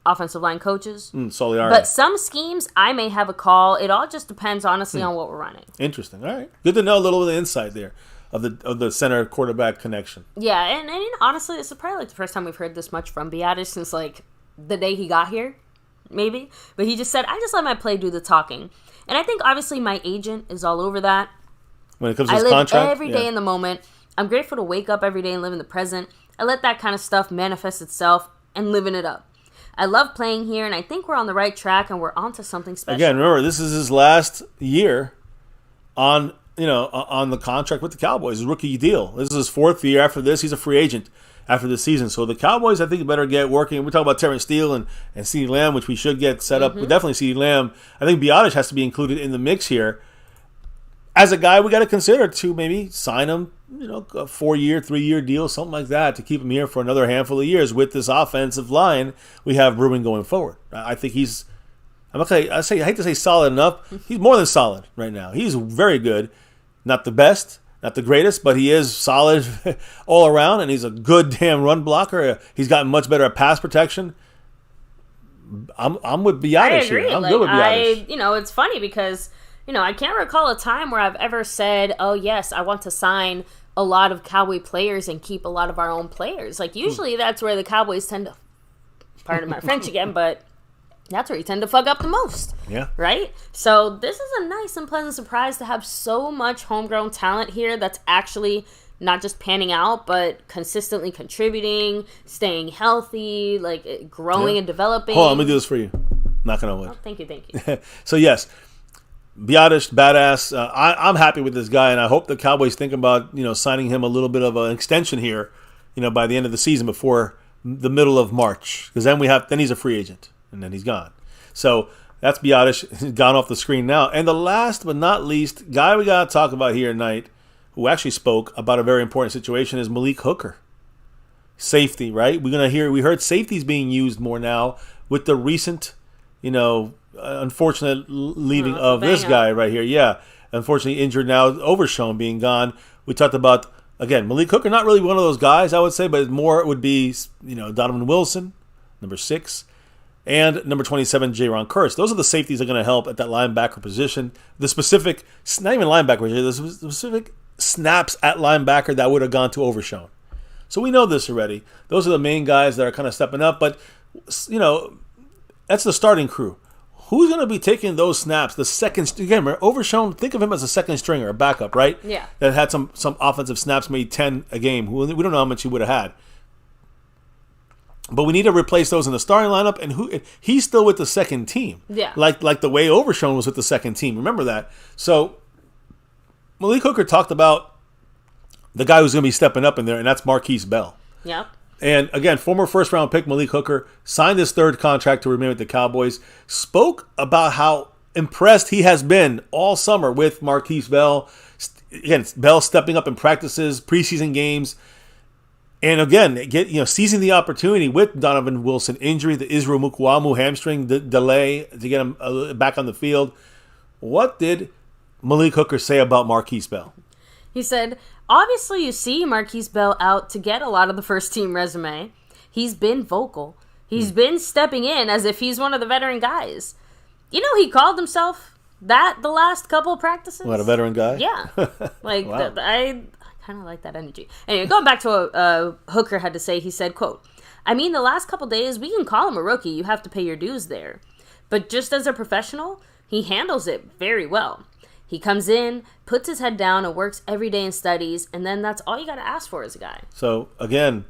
A: offensive line coaches. But some schemes, I may have a call. It all just depends, honestly, on what we're running.
B: Interesting. All right. Good to know a little bit of the insight there of the center quarterback connection.
A: Yeah, and honestly, this is probably the first time we've heard this much from Biadasz since the day he got here, maybe. But he just said, "I just let my play do the talking." And I think obviously my agent is all over that.
B: When it comes to his
A: contract,
B: contract?
A: I live every day in the moment. I'm grateful to wake up every day and live in the present. I let that kind of stuff manifest itself and living it up. I love playing here, and I think we're on the right track, and we're on to something special.
B: Again, remember, this is his last year on on the contract with the Cowboys, his rookie deal. This is his 4th year. After this, he's a free agent after the season. So the Cowboys, I think, better get working. We're talking about Terrence Steele and CeeDee Lamb, which we should get set up. But definitely CeeDee Lamb. I think Biotish has to be included in the mix here. As a guy, we got to consider to maybe sign him, a 4-year, 3-year deal, something like that, to keep him here for another handful of years with this offensive line we have brewing going forward. I think he's, I hate to say solid enough. He's more than solid right now. He's very good. Not the best, not the greatest, but he is solid all around, and he's a good damn run blocker. He's gotten much better at pass protection. I'm with Biotish
A: I agree.
B: here. I'm good with Biotish.
A: It's funny because, I can't recall a time where I've ever said, oh, yes, I want to sign a lot of Cowboy players and keep a lot of our own players. Like, usually that's where the Cowboys tend to, pardon my French again, but that's where you tend to fuck up the most.
B: Yeah.
A: Right? So this is a nice and pleasant surprise to have so much homegrown talent here that's actually not just panning out, but consistently contributing, staying healthy, like growing and developing.
B: Hold on, let me do this for you. Knocking on wood.
A: Oh, thank you.
B: So, yes. Biotish, badass. I'm happy with this guy, and I hope the Cowboys think about signing him a little bit of an extension here, by the end of the season before the middle of March, because then he's a free agent and then he's gone. So that's Biotish. He's gone off the screen now. And the last but not least guy we got to talk about here tonight, who actually spoke about a very important situation, is Malik Hooker. Safety, right? We heard safeties being used more now with the recent, unfortunate leaving of this guy right here. Yeah, unfortunately injured now, Overshown being gone. We talked about, again, Malik Hooker, not really one of those guys, I would say, but more it would be, Donovan Wilson, number 6, and number 27, Jaron Curse. Those are the safeties that are going to help at that linebacker position. The specific, not even linebacker, the specific snaps at linebacker that would have gone to Overshown. So we know this already. Those are the main guys that are kind of stepping up, but, that's the starting crew. Who's going to be taking those snaps? The second, again, Overshown, think of him as a second stringer, a backup, right?
A: Yeah.
B: That had some offensive snaps, maybe 10 a game. We don't know how much he would have had. But we need to replace those in the starting lineup, and he's still with the second team.
A: Yeah.
B: Like the way Overshown was with the second team. Remember that. So Malik Hooker talked about the guy who's going to be stepping up in there, and that's Marquise Bell.
A: Yep.
B: And again, former first-round pick Malik Hooker signed his 3rd contract to remain with the Cowboys, spoke about how impressed he has been all summer with Marquise Bell. Again, Bell stepping up in practices, preseason games, and again, seizing the opportunity with Donovan Wilson injury, the Israel Mukuamu hamstring delay to get him back on the field. What did Malik Hooker say about Marquise Bell?
A: He said, obviously you see Marquise Bell out to get a lot of the first-team resume. He's been vocal. He's been stepping in as if he's one of the veteran guys. He called himself that the last couple of practices.
B: What, a veteran guy?
A: Yeah. Like,
B: wow.
A: I kind of like that energy. Anyway, going back to what Hooker had to say, he said, quote, I mean, the last couple days, we can call him a rookie. You have to pay your dues there. But just as a professional, he handles it very well. He comes in, puts his head down, and works every day and studies, and then that's all you got to ask for as a guy.
B: So, again,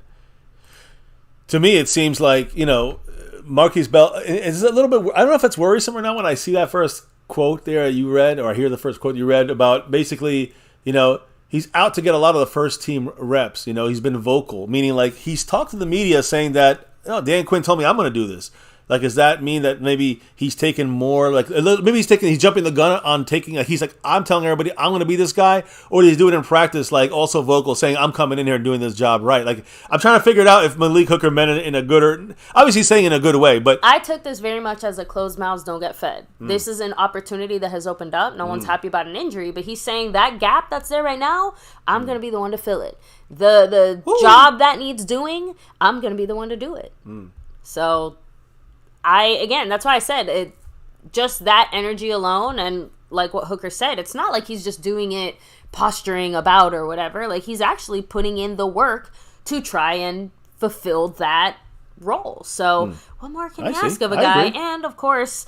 B: to me, it seems like, Marquise Bell is a little bit, I don't know if it's worrisome or not when I see that first quote there you read, or I hear the first quote you read about basically, he's out to get a lot of the first team reps. He's been vocal, meaning like he's talked to the media saying that, Dan Quinn told me I'm going to do this. Like, does that mean that maybe he's taking more, like, maybe he's jumping the gun on taking, he's like, I'm telling everybody I'm going to be this guy, or does he do it in practice, like, also vocal, saying, I'm coming in here and doing this job right? Like, I'm trying to figure it out if Malik Hooker meant it in a good, or, obviously saying in a good way, but.
A: I took this very much as a closed mouths don't get fed. This is an opportunity that has opened up. No one's happy about an injury, but he's saying that gap that's there right now, I'm going to be the one to fill it. The job that needs doing, I'm going to be the one to do it. So, that's why I said just that energy alone, and like what Hooker said, it's not like he's just doing it posturing about or whatever. Like, he's actually putting in the work to try and fulfill that role. So what more can you ask of a guy? Agree. And of course,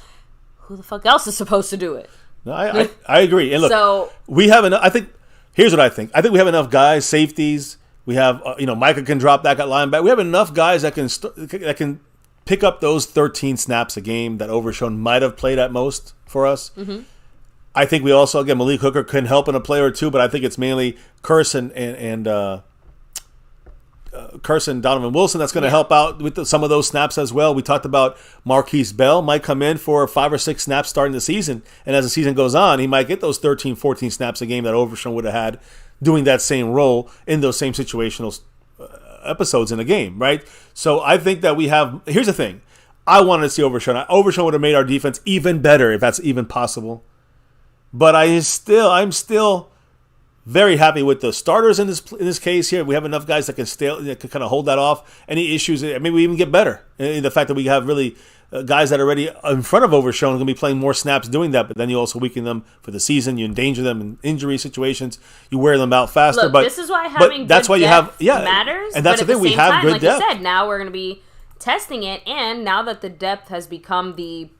A: who the fuck else is supposed to do it?
B: No, I agree. And look,
A: so
B: we have enough. I think here's what I think. I think we have enough guys, safeties. We have Micah can drop back at linebacker. We have enough guys that can pick up those 13 snaps a game that Overshown might have played at most for us. I think we also, again, Malik Hooker can help in a play or two, but I think it's mainly Curse and Donovan Wilson that's going to help out with some of those snaps as well. We talked about Marquise Bell might come in for 5 or 6 snaps starting the season, and as the season goes on, he might get those 13, 14 snaps a game that Overshown would have had doing that same role in those same situational episodes in a game, right? So I think that we have, here's the thing, I wanted to see Overshown. Overshown would have made our defense even better if that's even possible. But I'm still very happy with the starters in this case here. We have enough guys that can kind of hold that off. Any issues, maybe we even get better. And the fact that we have really guys that are already in front of Overshown are going to be playing more snaps doing that, but then you also weaken them for the season. You endanger them in injury situations. You wear them out faster.
A: Look,
B: but
A: this is why having
B: that's
A: good
B: why you
A: depth
B: have
A: matters.
B: And that's the thing. We have good depth.
A: Like you said, now we're going to be testing it, and now that the depth has become the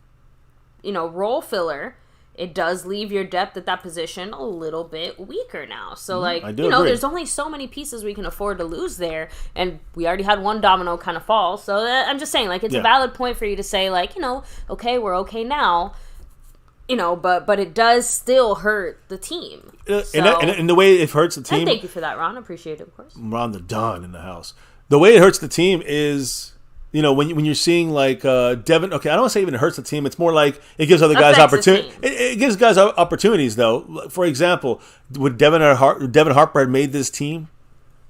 A: role filler, it does leave your depth at that position a little bit weaker now. So, there's only so many pieces we can afford to lose there, and we already had one domino kind of fall. So, I'm just saying, it's a valid point for you to say, okay, we're okay now, but it does still hurt the team.
B: And the way it hurts the team...
A: And thank you for that, Ron. Appreciate it, of course.
B: Ron the Don in the house. The way it hurts the team is... when you're seeing Devin, okay, I don't want to say even it hurts the team. It's more like it gives other guys opportunity. It gives guys opportunities, though. For example, would Devin Harper had made this team? You know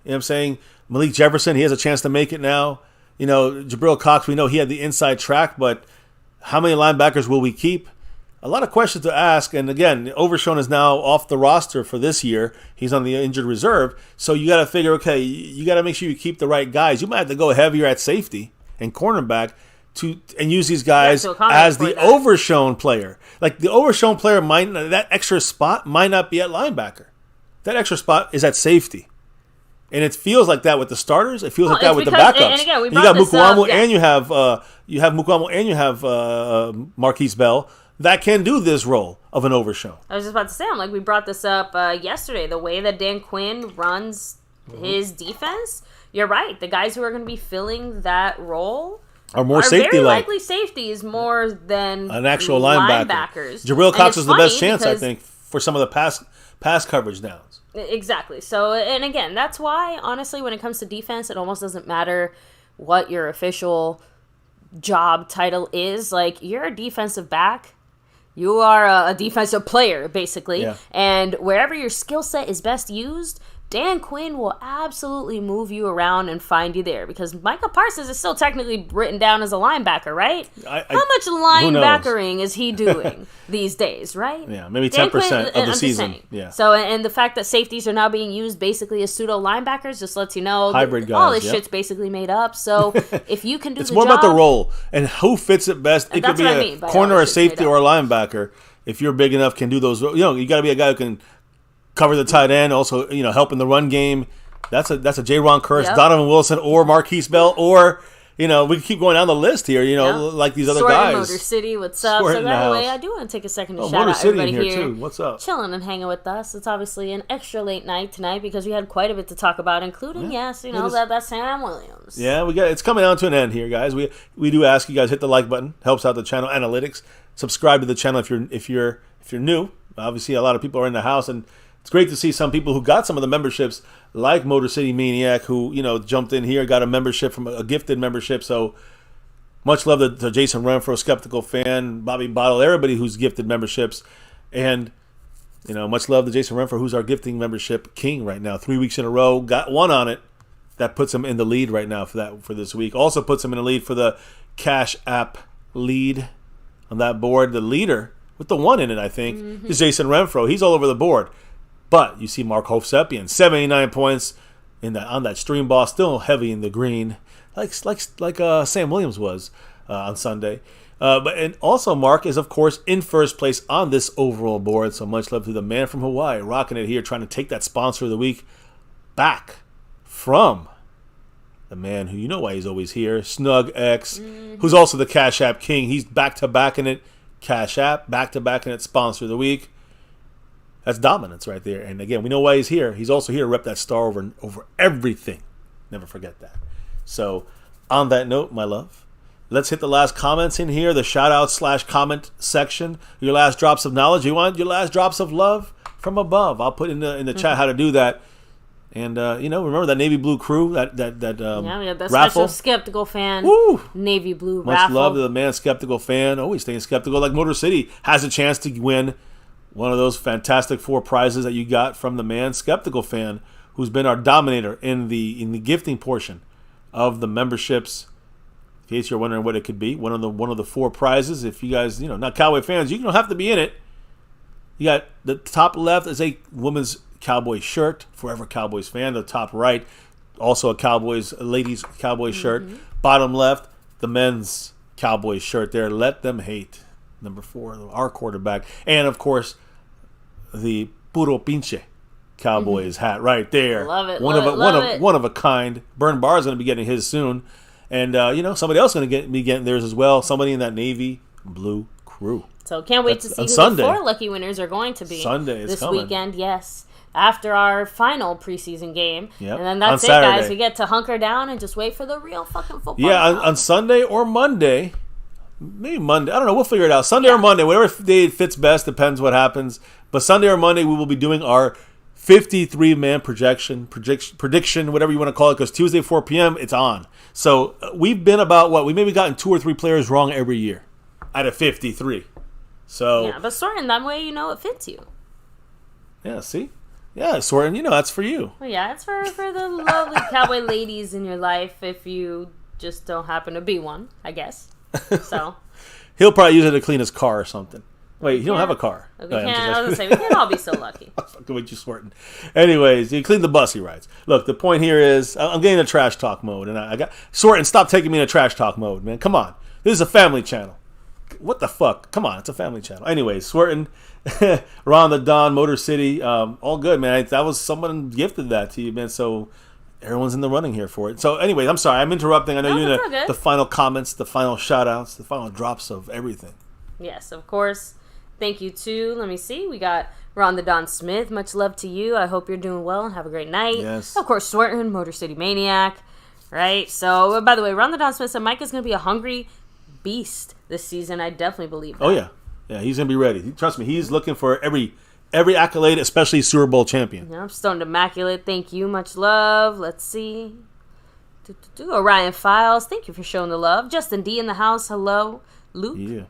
B: what I'm saying? Malik Jefferson, he has a chance to make it now. Jabril Cox, we know he had the inside track, but how many linebackers will we keep? A lot of questions to ask. And again, Overshown is now off the roster for this year. He's on the injured reserve. So you got to figure, okay, you got to make sure you keep the right guys. You might have to go heavier at safety and cornerback and use these guys as the Overshown player. Like the Overshown player that extra spot might not be at linebacker. That extra spot is at safety. And it feels like that with the starters. It feels like that with the backups. And again, you got Mukuamu and you have Mukuamu and you have Marquise Bell that can do this role of an Overshown.
A: I was just about to say, we brought this up yesterday. The way that Dan Quinn runs his defense, you're right. The guys who are going to be filling that role
B: are more safety-like.
A: Very likely safeties more than
B: an actual linebackers. Jabril Cox is the best chance, I think, for some of the pass coverage downs.
A: Exactly. So, and again, that's why, honestly, when it comes to defense, it almost doesn't matter what your official job title is. You're a defensive back. You are a defensive player, basically. Yeah. And wherever your skill set is best used, Dan Quinn will absolutely move you around and find you there, because Micah Parsons is still technically written down as a linebacker, right? How much linebackering is he doing these days, right?
B: Yeah, maybe 10% of the season. Yeah.
A: So, and the fact that safeties are now being used basically as pseudo linebackers just lets you know
B: hybrid guys,
A: all this shit's basically made up. So if you can do
B: it's more about the role and who fits it best. It could be a corner, a safety, or a linebacker. If you're big enough, can do those. You got to be a guy who can cover the tight end, also help in the run game. That's a J-Ron Curse, Donovan Wilson, or Marquise Bell, or we can keep going down the list here. Like these other guys.
A: Motor City, what's up? So by the way, I do want to take a second to shout
B: Motor
A: out
B: City
A: everybody
B: here too. What's up?
A: Chilling and hanging with us. It's obviously an extra late night tonight because we had quite a bit to talk about, including that Sam Williams.
B: Yeah, it's coming down to an end here, guys. We do ask you guys hit the like button, helps out the channel analytics. Subscribe to the channel if you're new. Obviously, a lot of people are in the house, and it's great to see some people who got some of the memberships, like Motor City Maniac, who jumped in here, got a membership from a gifted membership. So much love to Jason Renfro, Skeptical Fan, Bobby Bottle, everybody who's gifted memberships, and much love to Jason Renfro, who's our gifting membership king right now. 3 weeks in a row, got one on it. That puts him in the lead right now for this week. Also puts him in the lead for the Cash App lead on that board. The leader with the one in it, I think, is Jason Renfro. He's all over the board. But you see Mark Hovsepian, 79 points on that stream ball, still heavy in the green, like Sam Williams was on Sunday. And also Mark is, of course, in first place on this overall board. So much love to the man from Hawaii, rocking it here, trying to take that sponsor of the week back from the man who why he's always here, Snug X, who's also the Cash App king. He's back-to-back in it. Cash App, back-to-back in it, sponsor of the week. That's dominance right there. And again, we know why he's here. He's also here to rep that star over everything. Never forget that. So, on that note, my love, let's hit the last comments in here, the shout-out/comment section. Your last drops of knowledge. You want your last drops of love from above. I'll put in the chat how to do that. And, remember that Navy Blue crew, that
A: we had that
B: raffle?
A: special Skeptical fan.
B: Woo!
A: Navy Blue
B: Much
A: raffle.
B: love to the man Skeptical fan. Always staying skeptical. Like Motor City has a chance to win one of those fantastic 4 prizes that you got from the man Skeptical fan, who's been our dominator in the gifting portion of the memberships. In case you're wondering what it could be, one of the 4 prizes. If you guys, not Cowboy fans, you don't have to be in it. You got the top left is a woman's Cowboy shirt, Forever Cowboys fan. The top right, also a ladies Cowboy shirt. Bottom left, the men's Cowboy shirt there. Let them hate. Number 4, our quarterback. And, of course, the Puro Pinche Cowboys hat right there.
A: Love it.
B: One of a kind. Burn Barr is going to be getting his soon. And, somebody else is going to be getting theirs as well. Somebody in that Navy Blue crew.
A: So can't wait to see who
B: Sunday.
A: the 4 lucky winners are going to be
B: Sunday is
A: this
B: coming.
A: weekend. Yes, after our final preseason game,
B: Yep.
A: and then that's
B: On
A: it, guys.
B: Saturday.
A: We get to hunker down and just wait for the real fucking football.
B: Yeah, on Sunday or Monday. Maybe Monday. I don't know. We'll figure it out. Sunday or Monday. Whatever day it fits best. Depends what happens. But Sunday or Monday, we will be doing our 53-man prediction, whatever you want to call it, because Tuesday, 4 p.m., it's on. So we've been about, we maybe gotten 2 or 3 players wrong every year out of 53. So
A: Yeah, but sorting that way, it fits you.
B: Yeah, see? Yeah, sorting, that's for you.
A: Well, yeah, it's for the lovely cowboy ladies in your life if you just don't happen to be one, I guess. So
B: He'll probably use it to clean his car or something. Wait, you don't have a car.
A: We can't all be so lucky.
B: I'm fucking with you, Swerton. Anyways, you clean the bus he rides. Look, the point here is I'm getting into trash talk mode, and I got Swerton. Stop taking me into trash talk mode, man. Come on, this is a family channel. What the fuck? Come on, it's a family channel. Anyways, Swerton, Ron the Don, Motor City, all good, man. That was someone gifted that to you, man. So everyone's in the running here for it. So, anyways, I'm sorry, I'm interrupting. I know you're in the final comments, the final shout outs, the final drops of everything.
A: Yes, of course. Thank you too. Let me see. We got Ron the Don Smith. Much love to you. I hope you're doing well and have a great night.
B: Yes.
A: Of course, Swerton, Motor City Maniac. Right? So, by the way, Ron the Don Smith said Mike is going to be a hungry beast this season. I definitely believe that.
B: Oh, yeah. Yeah, he's going to be ready. Trust me, he's looking for every accolade, especially Super Bowl champion.
A: Yeah, I'm stoned immaculate. Thank you. Much love. Let's see. Orion Files. Thank you for showing the love. Justin D in the house. Hello. Luke.
B: Yeah.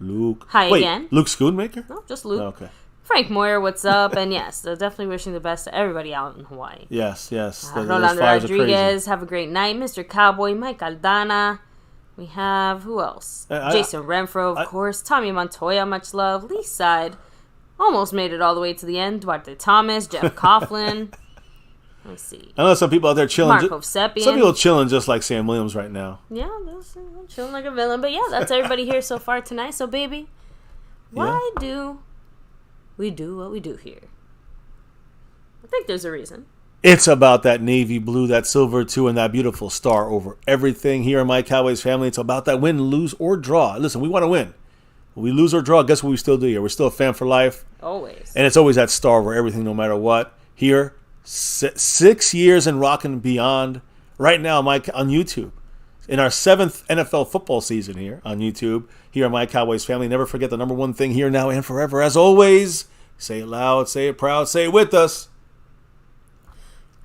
B: Luke.
A: Hi
B: Wait,
A: again.
B: Luke Schoonmaker?
A: No, just Luke.
B: Oh, okay.
A: Frank Moyer, what's up? And yes, definitely wishing the best to everybody out in Hawaii.
B: Yes.
A: Rolando Rodriguez, have a great night. Mr. Cowboy, Mike Aldana. We have, who else? Jason Renfro, of course. Tommy Montoya, much love. Lee Side, almost made it all the way to the end. Duarte Thomas, Jeff Coughlin. Let's see.
B: I know some people out there chilling.
A: Mark Hovsepian.
B: Some people chilling just like Sam Williams right now.
A: Yeah, chilling like a villain. But yeah, that's everybody here so far tonight. So, baby, why do we do what we do here? I think there's a reason.
B: It's about that navy blue, that silver too, and that beautiful star over everything here in My Cowboys Family. It's about that win, lose, or draw. Listen, we want to win. When we lose or draw, guess what we still do here? We're still a fan for life.
A: Always.
B: And it's always that star over everything, no matter what. Here, 6 years and rocking beyond. Right now, Mike, on YouTube. In our 7th NFL football season here on YouTube, here on My Cowboys Family. Never forget the number one thing here, now, and forever. As always, say it loud, say it proud, say it with us.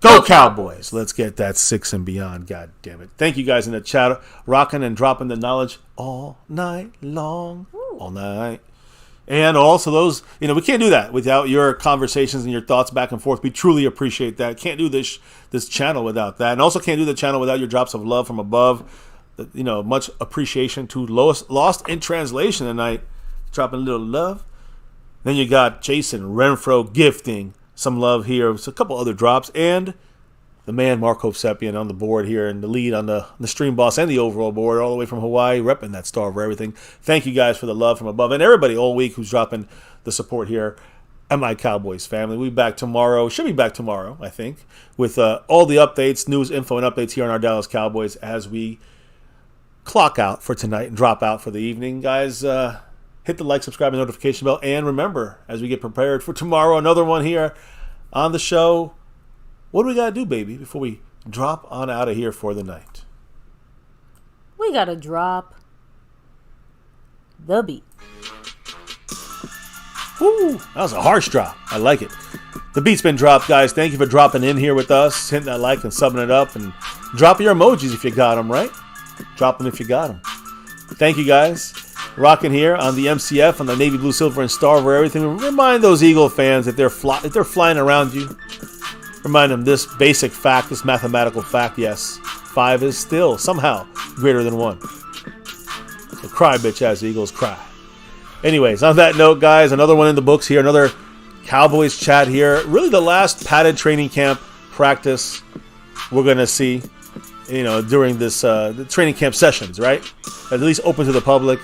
B: Go Cowboys! Let's get that 6 and beyond. God damn it. Thank you guys in the chat. Rocking and dropping the knowledge all night long. All night. And also those, we can't do that without your conversations and your thoughts back and forth. We truly appreciate that. Can't do this channel without that. And also can't do the channel without your drops of love from above. Much appreciation to Lost in Translation tonight. Dropping a little love. Then you got Jason Renfro gifting some love here. So a couple other drops. And the man, Mark Hovsepian, on the board here and the lead on the stream boss and the overall board all the way from Hawaii, repping that star over everything. Thank you guys for the love from above. And everybody all week who's dropping the support here at My Cowboys Family. We'll be back tomorrow. Should be back tomorrow, I think, with all the updates, news, info, and updates here on our Dallas Cowboys as we clock out for tonight and drop out for the evening. Guys, hit the like, subscribe, and notification bell. And remember, as we get prepared for tomorrow, another one here on the show. What do we got to do, baby, before we drop on out of here for the night?
A: we gotta drop the beat.
B: Woo, that was a harsh drop. I like it. The beat's been dropped, guys. Thank you for dropping in here with us, hitting that like and subbing it up, and drop your emojis if you got them, right? Drop them if you got them. Thank you, guys. Rocking here on the MCF, on the Navy, Blue, Silver, and Star for everything. Remind those Eagle fans if they're flying around you, remind them this basic fact, this mathematical fact, yes, 5 is still somehow greater than 1. So cry, bitch, as the Eagles cry. Anyways, on that note, guys, another one in the books here, another Cowboys chat here. Really the last padded training camp practice we're going to see, during this the training camp sessions, right? At least open to the public.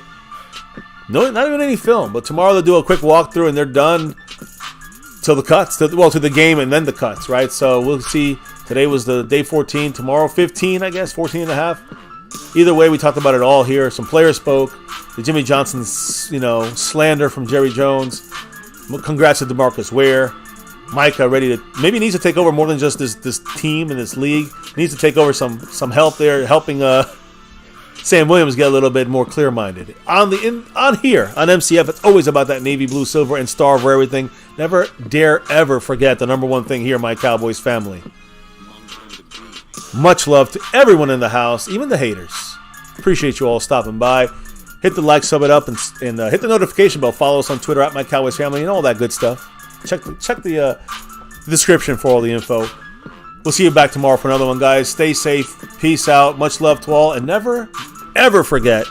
B: No, not even any film, but tomorrow they'll do a quick walkthrough and they're done till the cuts, to the game and then the cuts, right? So we'll see. Today was the day 14, tomorrow 15, I guess, 14 and a half. Either way, we talked about it all here. Some players spoke. The Jimmy Johnson, slander from Jerry Jones. Congrats to DeMarcus Ware. Micah maybe needs to take over more than just this team and this league. He needs to take over some help there, helping Sam Williams get a little bit more clear-minded. On here on MCF, it's always about that Navy, Blue, Silver, and Star for everything. Never dare ever forget the number one thing here, my Cowboys family. Much love to everyone in the house, even the haters. Appreciate you all stopping by. Hit the like, sub it up, and hit the notification bell. Follow us on Twitter at MyCowboysFamily and all that good stuff. Check the description for all the info. We'll see you back tomorrow for another one, guys. Stay safe. Peace out. Much love to all. And never, ever forget,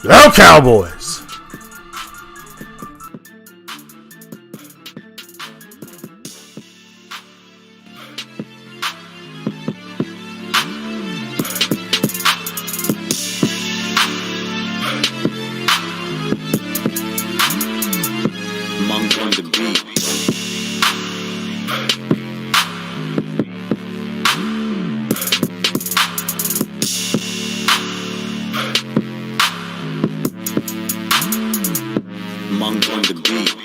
B: Go Cowboys!
C: On the beat. Monk on the beat.